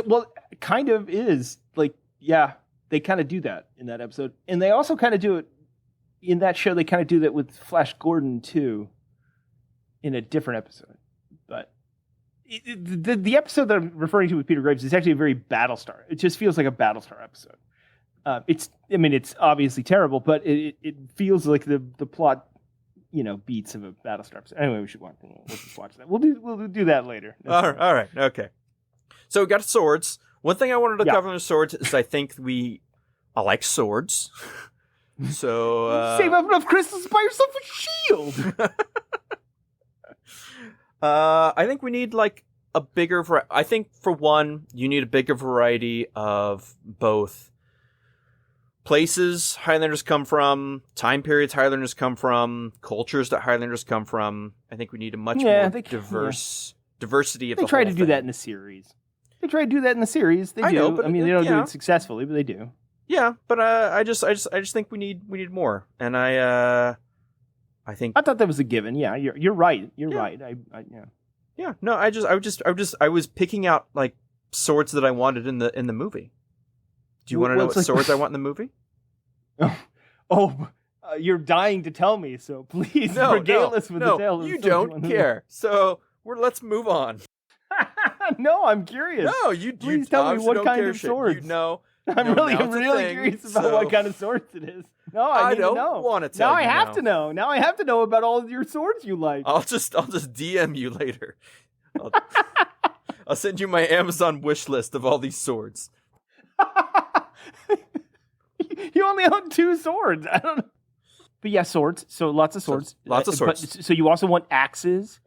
well, kind of is like, yeah, they kind of do that in that episode, and they also kind of do it in that show. They kind of do that with Flash Gordon too, in a different episode. But the episode that I'm referring to with Peter Graves is actually a very Battlestar. It just feels like a Battlestar episode. It's obviously terrible, but it feels like the plot. Beats of a Battlestar episode. Anyway, we'll just watch that. We'll do that later. All right. Okay. So we got swords. One thing I wanted to cover on the swords is I think I like swords. So save up enough crystals to buy yourself a shield. I think we need like a bigger. I think for one, you need a bigger variety of both places Highlanders come from, time periods Highlanders come from, cultures that Highlanders come from. I think we need a much more diversity of. They the try whole to do thing. that in the series. They try to do that in the series. They do. know, but I mean, they don't do yeah. it successfully, but they do. Yeah, but I just think we need more, and I think I thought that was a given. Yeah, you're right. You're Yeah. right. yeah. No, I was picking out like swords that I wanted in the movie. Do you want to know Well, it's what like- swords I want in the movie? You're dying to tell me, so please regale us with the tale. Of you the swords don't want to- care. So let's move on. No, I'm curious. No, you Please tell me obviously what don't kind care of shit. swords. You know, I'm no, really now it's a thing, curious about so- what kind of swords it is. No, I need don't to know. want to tell Now I you have now. to know. Now I have to know about all of your swords you like. I'll just DM you later. I'll send you my Amazon wish list of all these swords. You only own 2 swords. I don't know. But yeah, swords. So lots of swords. Lots of swords. So you also want axes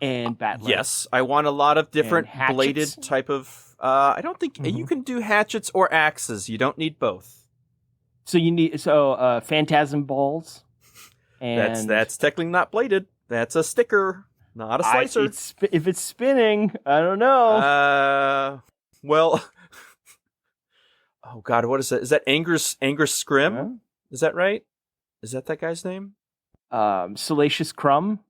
and battle. Yes, I want a lot of different And hatchets? bladed type of. I don't think you can do hatchets or axes. You don't need both. So you need phantasm balls. And That's technically not bladed. That's a sticker, not a slicer. if it's spinning, I don't know. Well. Oh God, what is that? Is that Angus Scrim? Huh? Is that right? Is that guy's name? Salacious Crumb.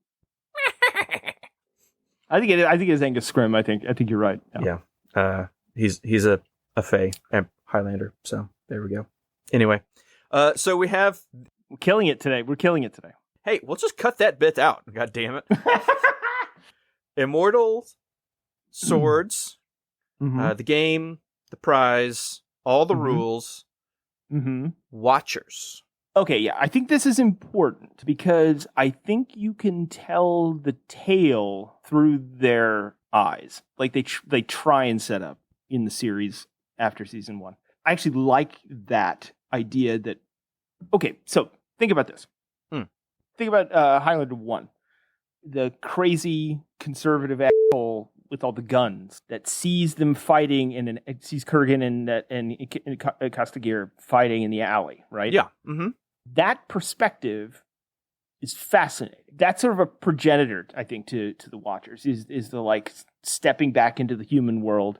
I think it's Angus Scrim. I think you're right. Yeah. He's a Fey Highlander. So there we go. Anyway, so we have. We're killing it today. Hey, we'll just cut that bit out. God damn it. Immortal swords, Mm-hmm. the game, the prize, all the Mhm. rules, Mm-hmm. watchers. Okay, yeah, I think this is important because I think you can tell the tale through their eyes, like they try and set up in the series after season 1. I actually like that idea. That okay, so think about this. Think about Highlander 1, the crazy conservative asshole with all the guns that sees them fighting sees Kurgan and Kastagir fighting in the alley, right? Yeah. Mm-hmm. That perspective is fascinating. That's sort of a progenitor, I think, to the Watchers, is the like stepping back into the human world.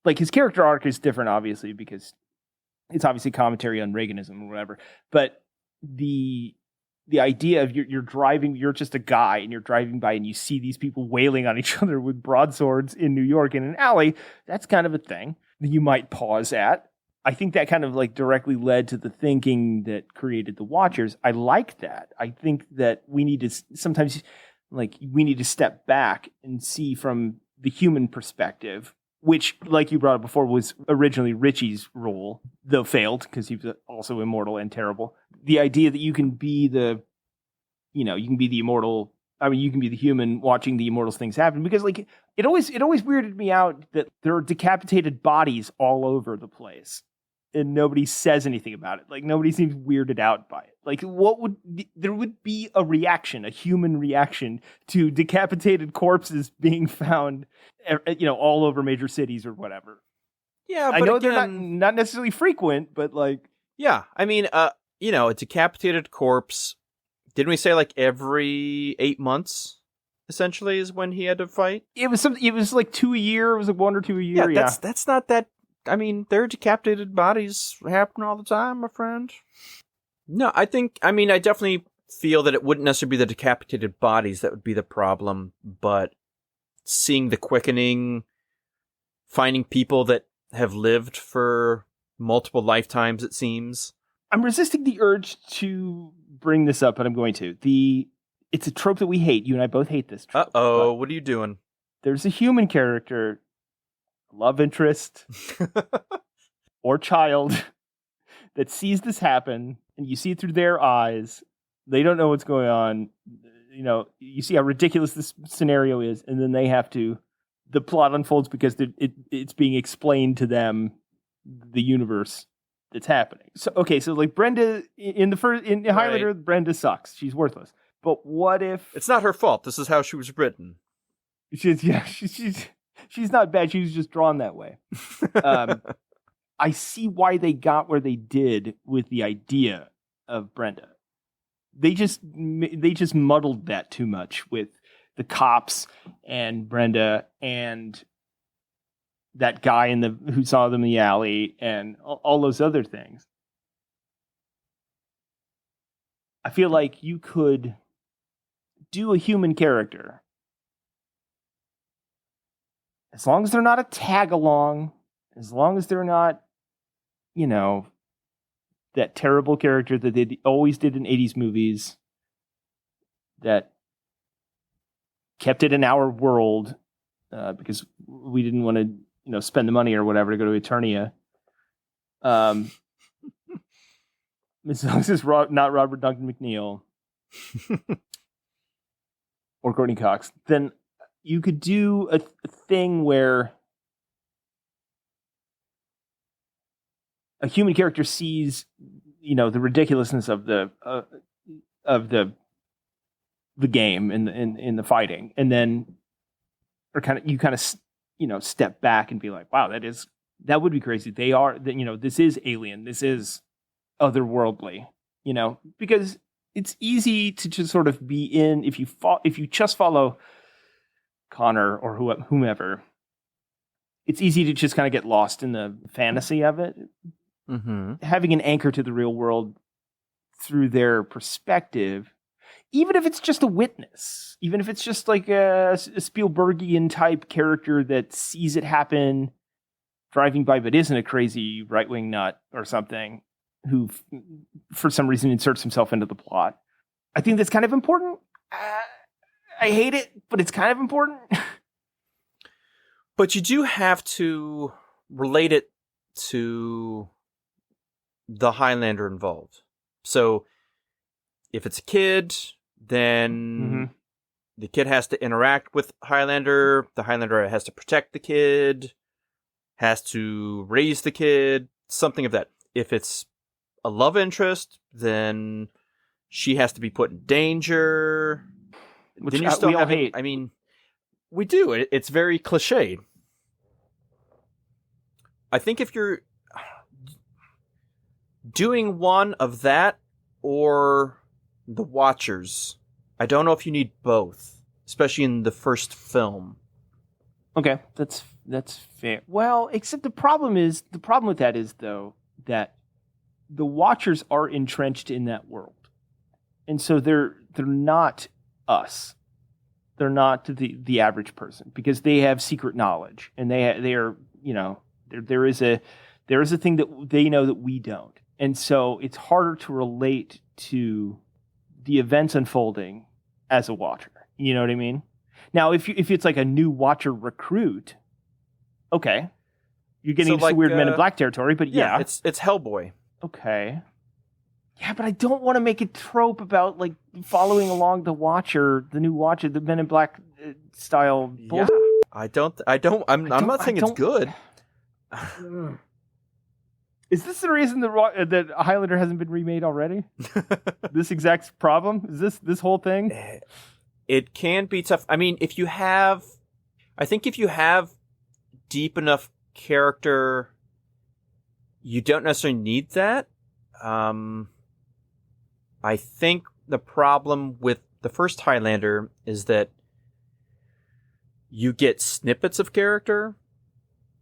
Like his character arc is different, obviously, because it's obviously commentary on Reaganism or whatever. But the idea of you're driving, you're just a guy and you're driving by and you see these people wailing on each other with broadswords in New York in an alley, that's kind of a thing that you might pause at. I think that kind of like directly led to the thinking that created the Watchers. I like that. I think that we need to sometimes step back and see from the human perspective, which, like you brought up before, was originally Richie's role, though failed because he was also immortal and terrible. The idea that you can be the immortal. I mean, you can be the human watching the immortals things happen, because like it always weirded me out that there are decapitated bodies all over the place and nobody says anything about it. Like nobody seems weirded out by it. Like there would be a reaction, a human reaction to decapitated corpses being found, all over major cities or whatever. Yeah, I but know again, they're not necessarily frequent, but like, yeah, I mean, a decapitated corpse. Didn't we say like every 8 months, essentially, is when he had to fight? it was like 2 a year. It was like 1 or 2 a year. Yeah, That's not that. I mean, there are decapitated bodies happen all the time, my friend. No, I definitely feel that it wouldn't necessarily be the decapitated bodies that would be the problem, but seeing the quickening, finding people that have lived for multiple lifetimes, it seems. I'm resisting the urge to bring this up, but I'm going to. It's a trope that we hate. You and I both hate this trope. Uh-oh, what are you doing? There's a human character, love interest, or child that sees this happen, and you see it through their eyes. They don't know what's going on. You see how ridiculous this scenario is, and then the plot unfolds because it's being explained to them, the universe that's happening. So like Brenda in Highlander, Right. Brenda sucks. She's worthless. But what if It's not her fault. This is how she was written. She's not bad. She was just drawn that way. I see why they got where they did with the idea of Brenda. They just muddled that too much with the cops and Brenda and that guy who saw them in the alley and all those other things. I feel like you could do a human character as long as they're not a tag along, as long as they're not, that terrible character that they always did in 80s movies that kept it in our world because we didn't want to, spend the money or whatever to go to Eternia. As long as it's not Robert Duncan McNeil or Courtney Cox, then you could do a thing where a human character sees, the ridiculousness of the game in the fighting, and then step back and be like, wow, that would be crazy. This is alien. This is otherworldly. Because it's easy to just sort of be in if you just follow Connor or whomever. It's easy to just kind of get lost in the fantasy of it. Mm-hmm. Having an anchor to the real world through their perspective, even if it's just a witness, even if it's just like a Spielbergian type character that sees it happen driving by but isn't a crazy right-wing nut or something who for some reason inserts himself into the plot. I think that's kind of important. I hate it, but it's kind of important. But you do have to relate it to the Highlander involved. So if it's a kid, then the kid has to interact with Highlander. The Highlander has to protect the kid, has to raise the kid, something of that. If it's a love interest, then she has to be put in danger. Which then you're still we all having, hate. I mean, we do. It's very cliched. I think if you're doing one of that or the Watchers, I don't know if you need both, especially in the first film. Okay, that's fair. Well, except the problem with that is though that the Watchers are entrenched in that world, and so they're not us. They're not the average person because they have secret knowledge, and they are there is a thing that they know that we don't, and so it's harder to relate to the events unfolding as a Watcher. You know what I mean? Now, if it's like a new Watcher recruit, okay, you're getting into weird Men in Black territory, but yeah, it's Hellboy. Okay. Yeah, but I don't want to make a trope about like following along the Watcher, the new Watcher, the Men in Black style bullshit. Yeah. I'm not saying it's good. Is this the reason that Highlander hasn't been remade already? This exact problem? Is this whole thing? It can be tough. I mean, if you have deep enough character, you don't necessarily need that. I think the problem with the first Highlander is that you get snippets of character,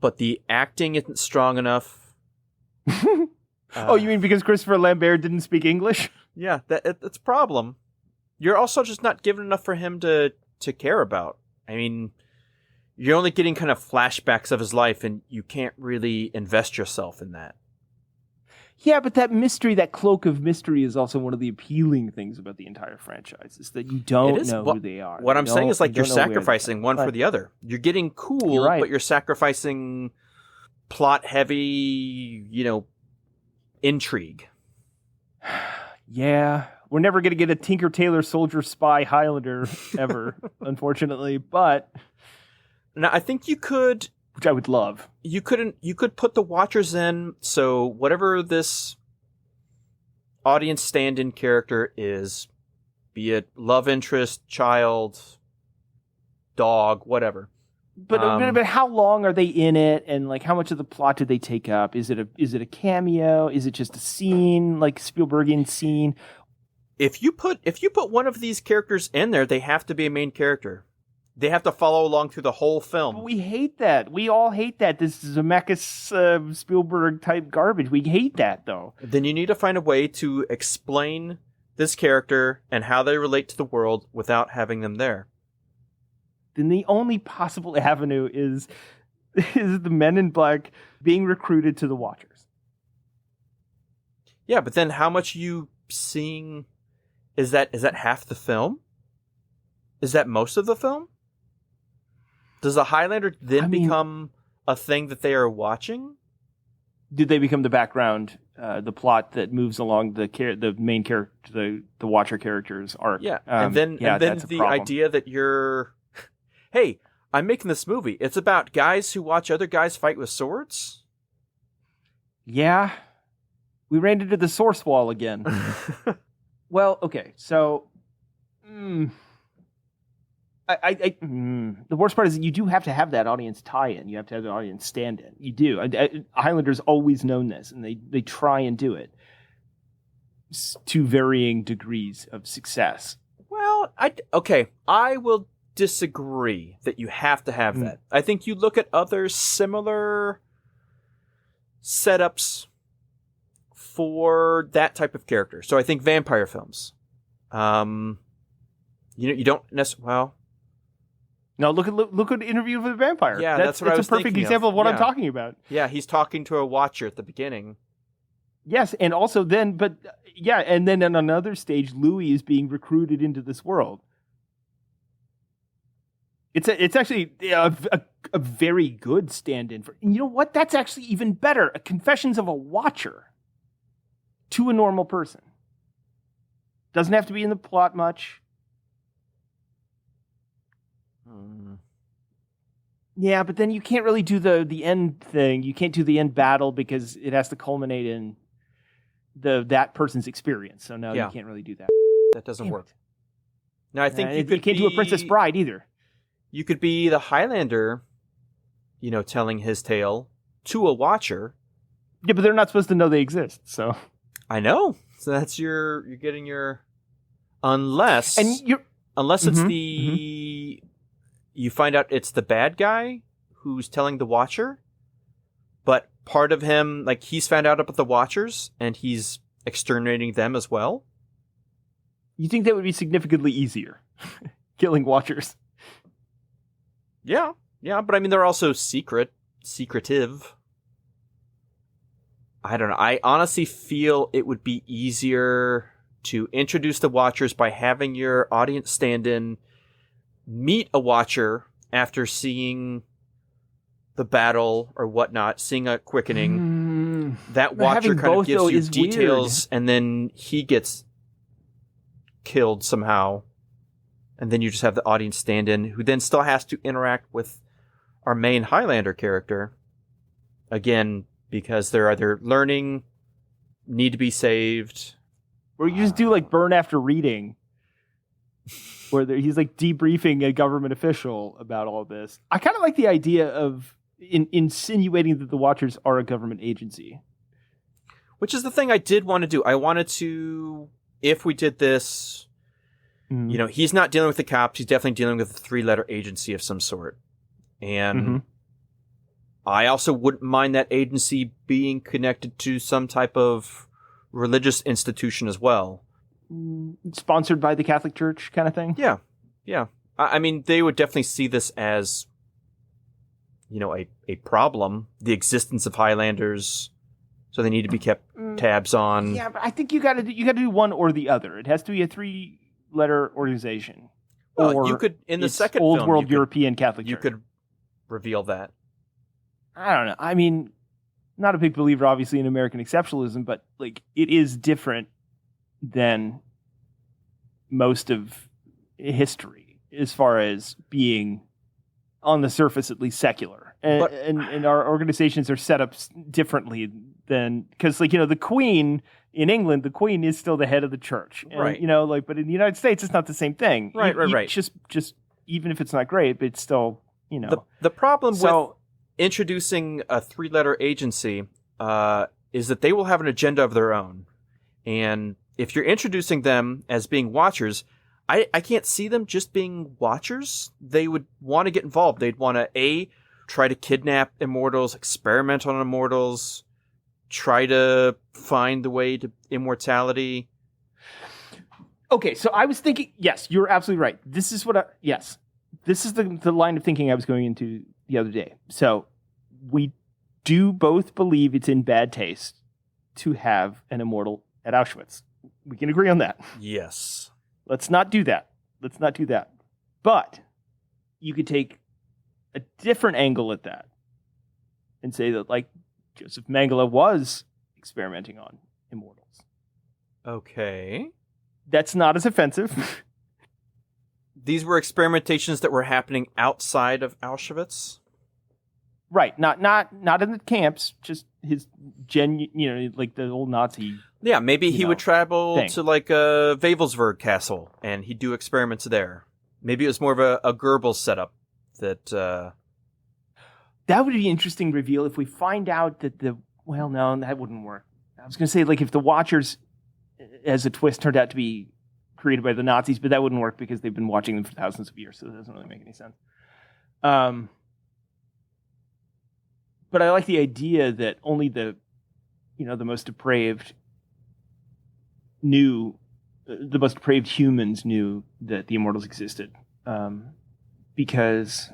but the acting isn't strong enough. Oh, you mean because Christopher Lambert didn't speak English? Yeah, that's a problem. You're also just not given enough for him to care about. I mean, you're only getting kind of flashbacks of his life, and you can't really invest yourself in that. Yeah, but that mystery, that cloak of mystery is also one of the appealing things about the entire franchise, is that you don't know who they are. What I'm saying is like you're sacrificing one for the other. You're getting cool, but you're sacrificing plot-heavy, intrigue. Yeah. We're never going to get a Tinker Tailor Soldier Spy Highlander ever, unfortunately, but... Now, I think you could... Which I would love. You could put the Watchers in, so whatever this audience stand-in character is, be it love interest, child, dog, whatever. But how long are they in it, and like how much of the plot did they take up? Is it a cameo? Is it just a scene, like Spielbergian scene? If you put one of these characters in there, they have to be a main character. They have to follow along through the whole film. But we hate that. We all hate that. This is Zemeckis Spielberg type garbage. We hate that though. Then you need to find a way to explain this character and how they relate to the world without having them there. Then the only possible avenue is the Men in Black being recruited to the Watchers. Yeah, but then how much you seeing is that half the film? Is that most of the film? Does the Highlander then become a thing that they are watching? Did they become the background, the plot that moves along the main character, the Watcher character's arc? Yeah, and then the idea that you're, hey, I'm making this movie. It's about guys who watch other guys fight with swords. Yeah, we ran into the source wall again. Well, okay, so. The worst part is that you do have to have that audience tie-in. You have to have the audience stand-in. You do. Highlander's always known this, and they try and do it to varying degrees of success. Well, I will disagree that you have to have that. I think you look at other similar setups for that type of character. So I think vampire films. You don't necessarily. Well. No, look at Interview with a Vampire. Yeah, that's what I was It's a perfect example of what I'm talking about. Yeah, he's talking to a watcher at the beginning. Yes, and also then, and then on another stage, Louis is being recruited into this world. It's actually a very good stand-in for. And you know what? That's actually even better. A Confessions of a Watcher to a normal person. Doesn't have to be in the plot much. Yeah, but then you can't really do the end thing. You can't do the end battle because it has to culminate in that person's experience. So no, you can't really do that. That doesn't work. Now I think you can't do a Princess Bride either. You could be the Highlander, telling his tale to a watcher. Yeah, but they're not supposed to know they exist. So I know. So that's you're getting your unless it's the. You find out it's the bad guy who's telling the Watcher, but part of him, like he's found out about the Watchers and he's exterminating them as well. You think that would be significantly easier, killing Watchers? Yeah, but I mean they're also secretive. I don't know. I honestly feel it would be easier to introduce the Watchers by having your audience stand in. Meet a watcher after seeing the battle or whatnot, seeing a quickening. That watcher kind of gives you details, and then he gets killed somehow. And then you just have the audience stand in, who then still has to interact with our main Highlander character. Again, because they're either learning, need to be saved. Or you just do like Burn After Reading. Where he's like debriefing a government official about all this. I kind of like the idea of insinuating that the Watchers are a government agency. Which is the thing I did want to do. I wanted to, if we did this, he's not dealing with the cops. He's definitely dealing with a 3-letter agency of some sort. And I also wouldn't mind that agency being connected to some type of religious institution as well. Sponsored by the Catholic Church kind of thing? Yeah. I mean, they would definitely see this as, a problem, the existence of Highlanders, so they need to be kept tabs on. Yeah, but I think you got to do one or the other. It has to be a 3-letter organization. Well, or you could, in the second old film, world European Catholic Church. You could reveal that. I don't know. I mean, not a big believer, obviously, in American exceptionalism, but like it is different than most of history as far as being on the surface at least secular, and our organizations are set up differently than, because the Queen in England, the Queen is still the head of the church, and, right? But in the United States it's not the same thing, right. Just even if it's not great, but it's still, The problem So- with introducing a 3-letter agency is that they will have an agenda of their own. And if you're introducing them as being watchers, I can't see them just being watchers. They would want to get involved. They'd want to, try to kidnap immortals, experiment on immortals, try to find the way to immortality. Okay, so I was thinking, yes, you're absolutely right. This is this is the line of thinking I was going into the other day. So we do both believe it's in bad taste to have an immortal at Auschwitz. We can agree on that. Yes. Let's not do that. But you could take a different angle at that and say that, like, Joseph Mengele was experimenting on immortals. Okay. That's not as offensive. These were experimentations that were happening outside of Auschwitz? Right. Not in the camps, just his like the old Nazi. Yeah, maybe he would travel thing. to like a Wavelsburg castle and he'd do experiments there. Maybe it was more of a Goebbels setup that That would be an interesting reveal if we find out that no, that wouldn't work. I was going to say, like, if the Watchers, as a twist, turned out to be created by the Nazis, but that wouldn't work because they've been watching them for thousands of years, so that doesn't really make any sense. But I like the idea that only the most depraved humans knew that the Immortals existed, because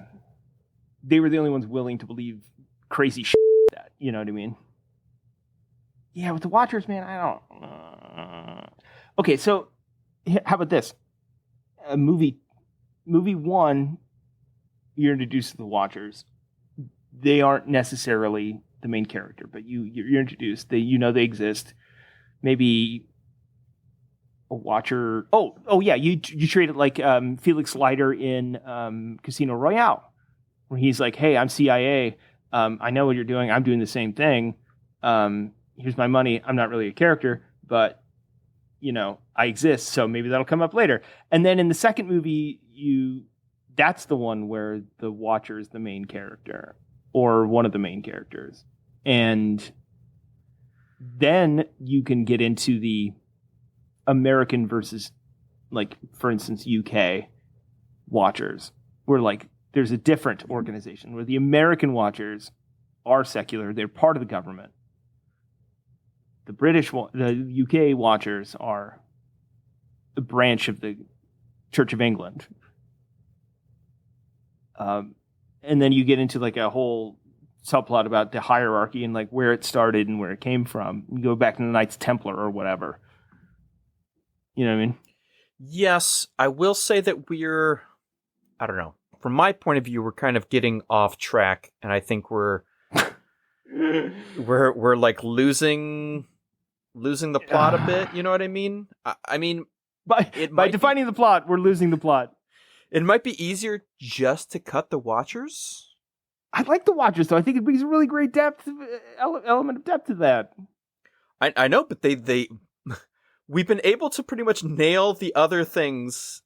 they were the only ones willing to believe crazy shit like that. You know what I mean? Yeah, with the Watchers, man, I don't. Okay, so how about this? Movie 1, you're introduced to the Watchers. They aren't necessarily the main character, but you're introduced. They exist. Maybe a Watcher. Oh yeah, you treat it like Felix Leiter in Casino Royale, where he's like, "Hey, I'm CIA. I know what you're doing. I'm doing the same thing. Here's my money. I'm not really a character, but I exist. So maybe that'll come up later." And then in the second movie, that's the one where the Watcher is the main character or one of the main characters, and then you can get into the American versus, like, for instance, UK Watchers, where, like, there's a different organization where the American Watchers are secular. They're part of the government. The UK Watchers are a branch of the Church of England. And then you get into, like, a whole subplot about the hierarchy and, like, where it started and where it came from. You go back to the Knights Templar or whatever. You know what I mean? Yes, I will say that I don't know. From my point of view, we're kind of getting off track, and I think we're like losing the plot a bit. You know what I mean? I mean, by defining the plot, we're losing the plot. It might be easier just to cut the Watchers. I like the Watchers, though. I think it brings a really great element of depth to that. I know, but they we've been able to pretty much nail the other things.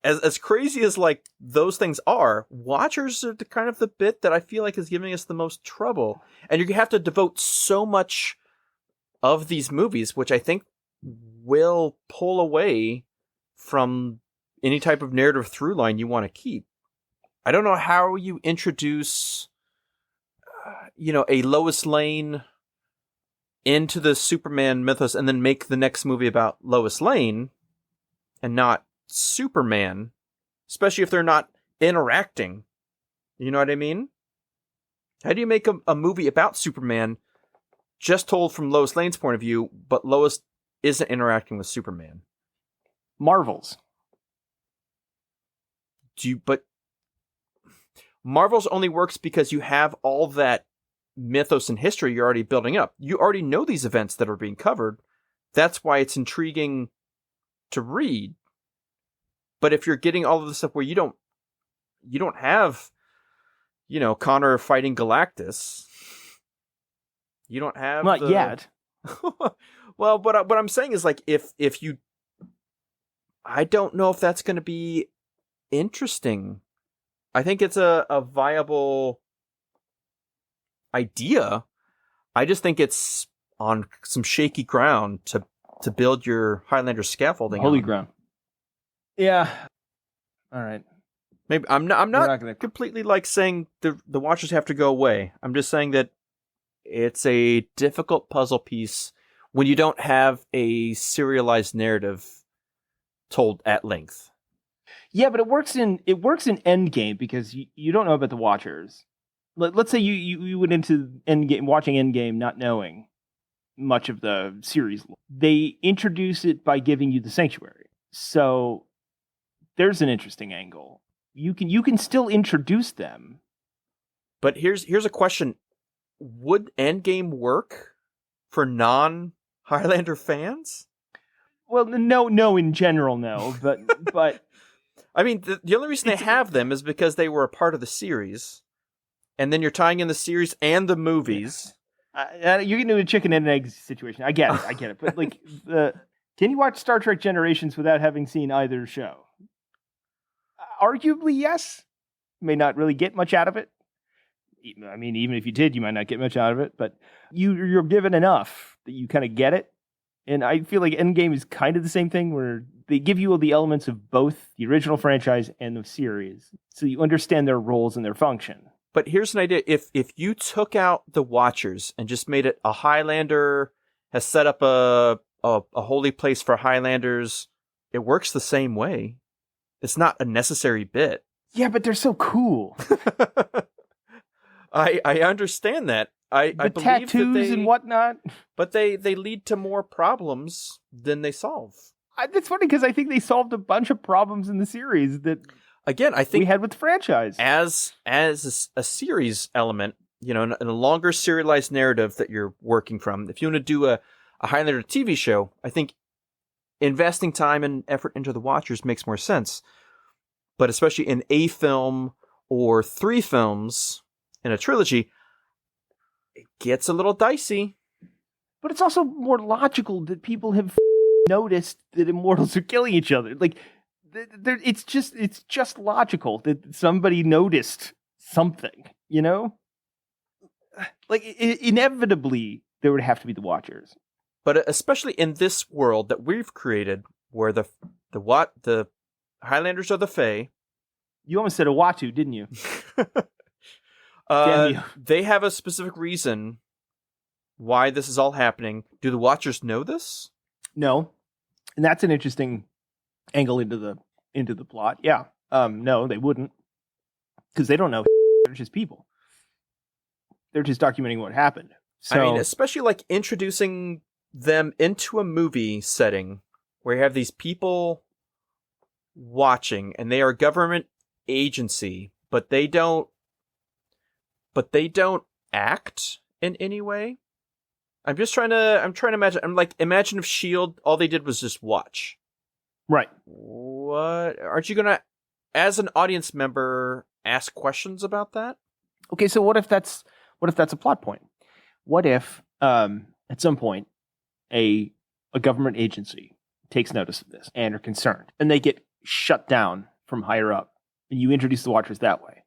As crazy as, like, those things are, Watchers are kind of the bit that I feel like is giving us the most trouble. And you have to devote so much of these movies, which I think will pull away from any type of narrative through line you want to keep. I don't know how you introduce, a Lois Lane into the Superman mythos and then make the next movie about Lois Lane and not Superman, especially if they're not interacting. You know what I mean? How do you make a movie about Superman just told from Lois Lane's point of view, but Lois isn't interacting with Superman? Marvels. But Marvels only works because you have all that mythos and history you're already building up. You already know these events that are being covered. That's why it's intriguing to read. But if you're getting all of the stuff where you don't have, Connor fighting Galactus, you don't have not yet. Well, what I'm saying is, like, if you, I don't know if that's going to be interesting. I think it's a viable idea. I just think it's on some shaky ground to build your Highlander scaffolding. Holy on. ground. Yeah. All right. Maybe I'm not gonna... completely like saying the Watchers have to go away. I'm just saying that it's a difficult puzzle piece when you don't have a serialized narrative told at length. Yeah, but it works in Endgame because you don't know about the Watchers. Let's say you went into Endgame, watching Endgame not knowing much of the series. They introduce it by giving you the Sanctuary. So there's an interesting angle. You can still introduce them. But here's a question. Would Endgame work for non-Highlander fans? Well, no, in general, no. But I mean, the only reason they have them is because they were a part of the series. And then you're tying in the series and the movies. You're getting into a chicken and egg situation. I get it. But like, can you watch Star Trek Generations without having seen either show? Arguably, yes. May not really get much out of it. I mean, even if you did, you might not get much out of it. But you're given enough that you kind of get it. And I feel like Endgame is kind of the same thing, where they give you all the elements of both the original franchise and the series, so you understand their roles and their function. But here's an idea. If you took out the Watchers and just made it a Highlander has set up a holy place for Highlanders, it works the same way. It's not a necessary bit. Yeah, but they're so cool. I understand that. I believe tattoos that and whatnot. But they lead to more problems than they solve. That's funny because I think they solved a bunch of problems in the series that again I think we had with the franchise. As a series element, in a longer serialized narrative that you're working from. If you want to do a Highlander TV show, I think investing time and effort into the Watchers makes more sense. But especially in a film or 3 films in a trilogy, it gets a little dicey. But it's also more logical that people have noticed that immortals are killing each other. Like, it's just logical that somebody noticed something, Like, inevitably, there would have to be the Watchers. But especially in this world that we've created, where the Highlanders are the Fae. You almost said a Watu, didn't you? Damn you. They have a specific reason why this is all happening. Do the Watchers know this? No, and that's an interesting angle into the plot. Yeah, no, they wouldn't, because they don't know. They're just people. They're just documenting what happened. So, I mean, especially like introducing them into a movie setting where you have these people watching, and they are a government agency, but they don't act in any way. I'm trying to imagine. Imagine if S.H.I.E.L.D., all they did was just watch. Right. What? Aren't you gonna, as an audience member, ask questions about that? Okay, so what if that's a plot point? What if at some point a government agency takes notice of this and are concerned, and they get shut down from higher up, and you introduce the Watchers that way?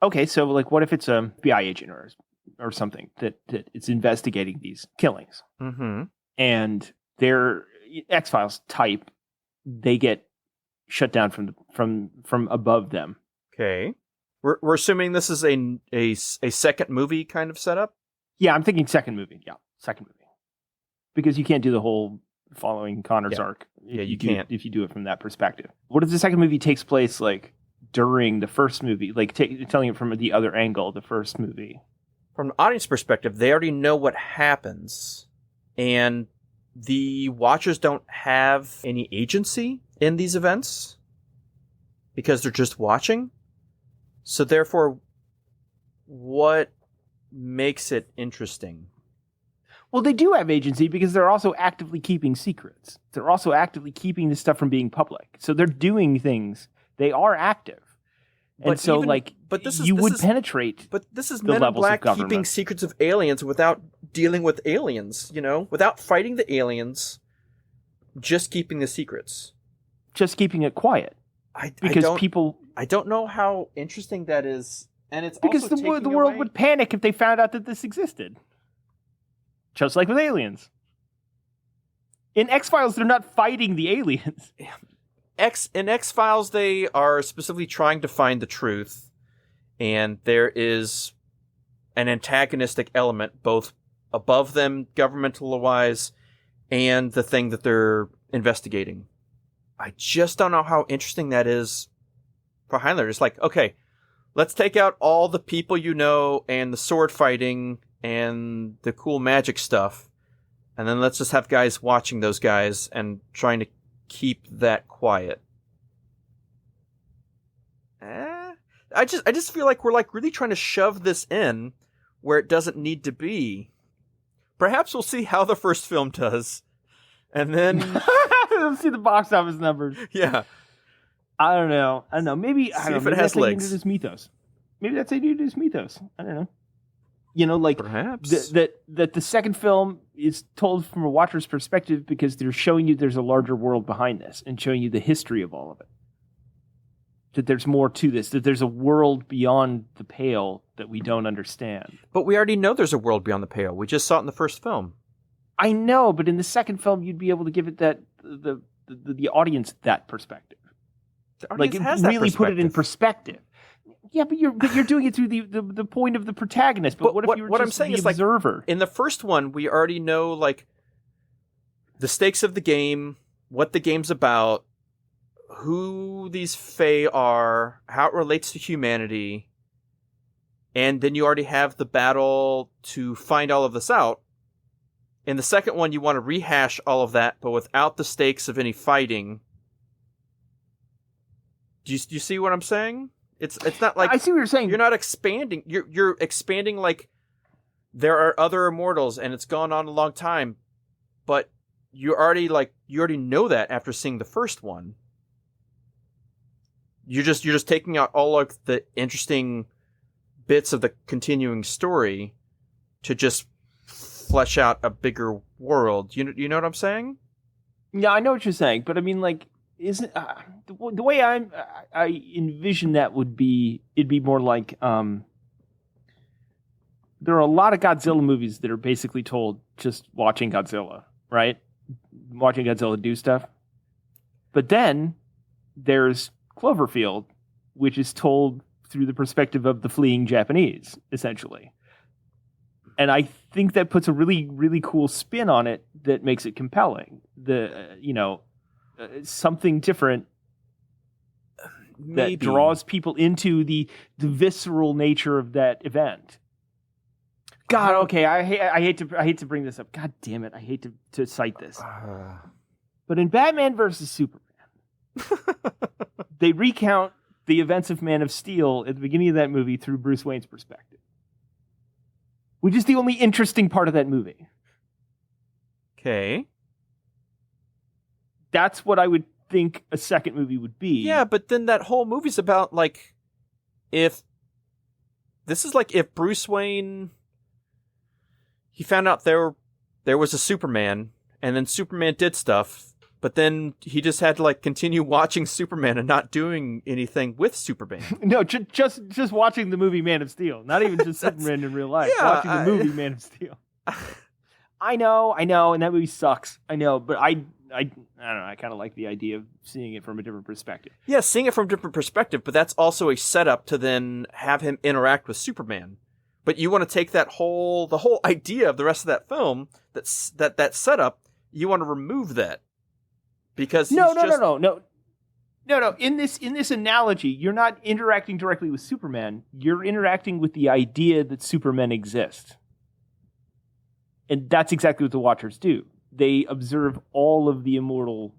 Okay, so like, what if it's a FBI agent or something that it's investigating these killings, and their X-Files type, they get shut down from above them. Okay, we're assuming this is a second movie kind of setup. Yeah, I'm thinking second movie. Yeah, second movie, because you can't do the whole following Connor's arc. You can't if you do it from that perspective. What if the second movie takes place like during the first movie, like telling it from the other angle, the first movie? From an audience perspective, they already know what happens, and the Watchers don't have any agency in these events because they're just watching. So therefore, what makes it interesting? Well, they do have agency because they're also actively keeping secrets. They're also actively keeping this stuff from being public. So they're doing things. They are active. And so, you would penetrate. But this is Men in Black keeping secrets of aliens without dealing with aliens, without fighting the aliens, just keeping the secrets. Just keeping it quiet. Because people I don't know how interesting that is, and it's Because also the taking world away- would panic if they found out that this existed. Just like with aliens. In X-Files, they're not fighting the aliens. In X-Files, they are specifically trying to find the truth, and there is an antagonistic element both above them, governmental-wise, and the thing that they're investigating. I just don't know how interesting that is for Highlander. It's like, okay, let's take out all the people you know, and the sword fighting, and the cool magic stuff, and then let's just have guys watching those guys and trying to keep that quiet. I just feel like we're like really trying to shove this in where it doesn't need to be. Perhaps we'll see how the first film does, and then Let's see the box office numbers. yeah, I don't know. Maybe I See don't if know. it Maybe has that's how you legs. introduce mythos. Maybe that's how you introduce mythos. I don't know. You know, like perhaps that the second film is told from a watcher's perspective because they're showing you there's a larger world behind this and showing you the history of all of it. That there's more to this. That there's a world beyond the pale that we don't understand. But we already know there's a world beyond the pale. We just saw it in the first film. I know, but in the second film, you'd be able to give it that the audience that perspective. The audience has that really put it in perspective. perspective. Yeah, but you're doing it through the point of the protagonist. But what if you were what just I'm saying the is, like, observer? in the first one, we already know like the stakes of the game, what the game's about, who these Fae are, how it relates to humanity, and then you already have the battle to find all of this out. In the second one, you want to rehash all of that, but without the stakes of any fighting. Do you see what I'm saying? It's not like I see what you're saying. you're not expanding. You're expanding like there are other immortals and it's gone on a long time, but you already know that after seeing the first one. You're just taking out all of the interesting bits of the continuing story to just flesh out a bigger world. You know what I'm saying? Yeah, I know what you're saying, but I mean, like, isn't the way I envision that would be? It'd be more like there are a lot of Godzilla movies that are basically told just watching Godzilla, right? Watching Godzilla do stuff, but then there's Cloverfield, which is told through the perspective of the fleeing Japanese, essentially. And I think that puts a really, really cool spin on it that makes it compelling. Something different that draws people into the visceral nature of that event. God, okay, I hate to bring this up. God damn it, I hate to cite this. But in Batman versus Superman, they recount the events of Man of Steel at the beginning of that movie through Bruce Wayne's perspective, which is the only interesting part of that movie. Okay. That's what I would think a second movie would be. Yeah, but then that whole movie's about like if Bruce Wayne he found out there was a Superman and then Superman did stuff. But then he just had to like continue watching Superman and not doing anything with Superman. No, just watching the movie Man of Steel, not even just Superman in real life. Yeah, watching the movie Man of Steel. I know, and that movie sucks. I know, but I don't know. I kind of like the idea of seeing it from a different perspective. Yeah, seeing it from a different perspective, but that's also a setup to then have him interact with Superman. But you want to take the whole idea of the rest of that film, that setup, you want to remove that. Because no. In this analogy, you're not interacting directly with Superman. You're interacting with the idea that Supermen exist, and that's exactly what the Watchers do. They observe all of the immortal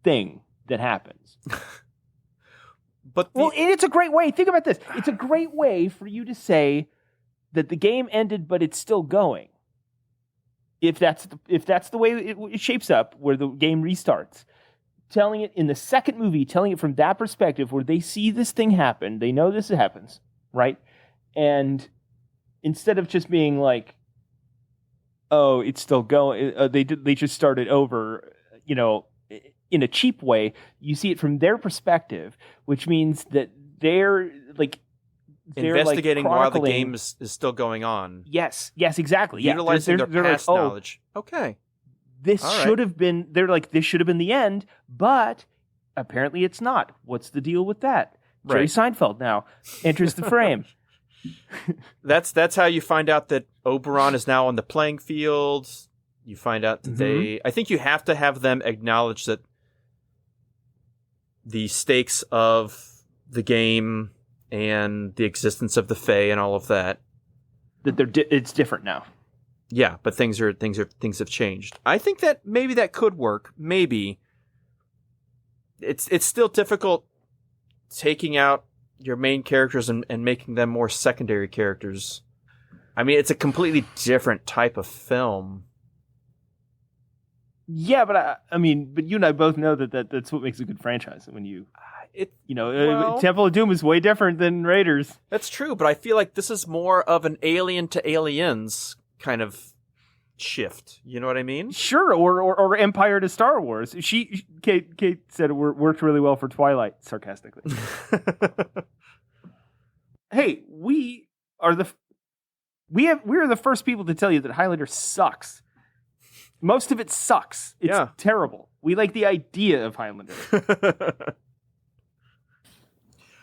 thing that happens. And it's a great way. Think about this. It's a great way for you to say that the game ended, but it's still going. If that's the way it shapes up, where the game restarts. Telling it in the second movie, telling it from that perspective where they see this thing happen, they know this happens, right? And instead of just being like, oh, it's still going, they just started over, in a cheap way, you see it from their perspective, which means that they're like investigating while the chronicling- game is still going on. Yes, exactly. Yeah, Utilizing their past knowledge. Okay. This All right. should have been. They're like, this should have been the end, but apparently it's not. What's the deal with that? Jerry Right. Seinfeld now enters the frame. That's how you find out that Oberon is now on the playing field. You find out that I think you have to have them acknowledge that the stakes of the game and the existence of the Fae and all of that. That it's different now. Yeah, but things have changed. I think that maybe that could work. Maybe it's still difficult taking out your main characters and making them more secondary characters. I mean, it's a completely different type of film. Yeah, but but you and I both know that's what makes a good franchise. When Temple of Doom is way different than Raiders. That's true, but I feel like this is more of an Alien to Aliens kind of shift. You know what I mean? Sure, or Empire to Star Wars. Kate said it worked really well for Twilight, sarcastically. Hey, we are the first people to tell you that Highlander sucks. Most of it sucks. It's terrible. We like the idea of Highlander.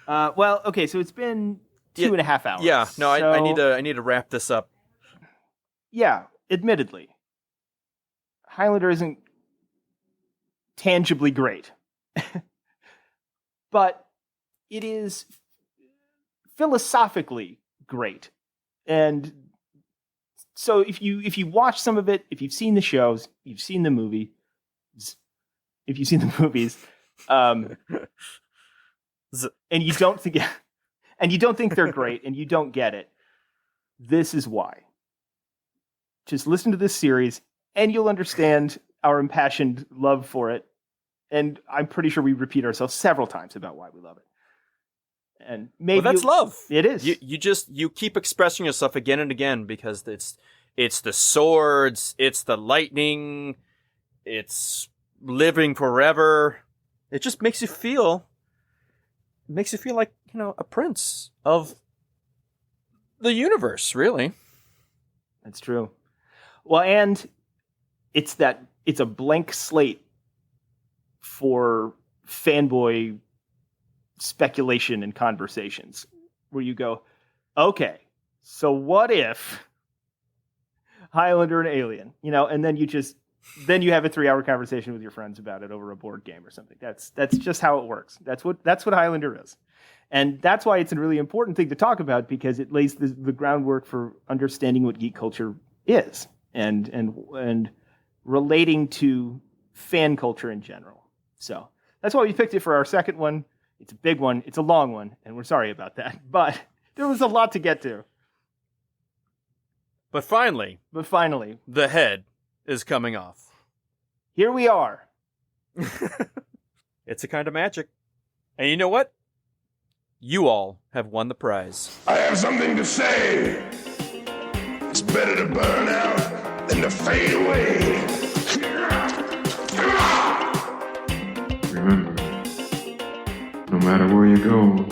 Well, okay, so it's been 2.5 hours. Yeah, no, I need to wrap this up. Yeah, admittedly, Highlander isn't tangibly great, but it is philosophically great. And so if you watch some of it, if you've seen the shows, you've seen the movie, if you've seen the movies, and you don't think they're great and you don't get it, this is why. Just listen to this series and you'll understand our impassioned love for it. And I'm pretty sure we repeat ourselves several times about why we love it. And maybe that's love. It is. You keep expressing yourself again and again because it's the swords, it's the lightning, it's living forever. It just makes you feel like, a prince of the universe, really. That's true. Well, and it's a blank slate for fanboy speculation and conversations where you go, okay, so what if Highlander and Alien, and then you have a 3-hour conversation with your friends about it over a board game or something. That's just how it works. That's what Highlander is. And that's why it's a really important thing to talk about, because it lays the groundwork for understanding what geek culture is and relating to fan culture in general. So that's why we picked it for our second one. It's a big one. It's a long one, and we're sorry about that. But there was a lot to get to. But finally, the head is coming off. Here we are. It's a kind of magic. And you know what? You all have won the prize. I have something to say. It's better to burn out than to fade away. Remember, no matter where you go,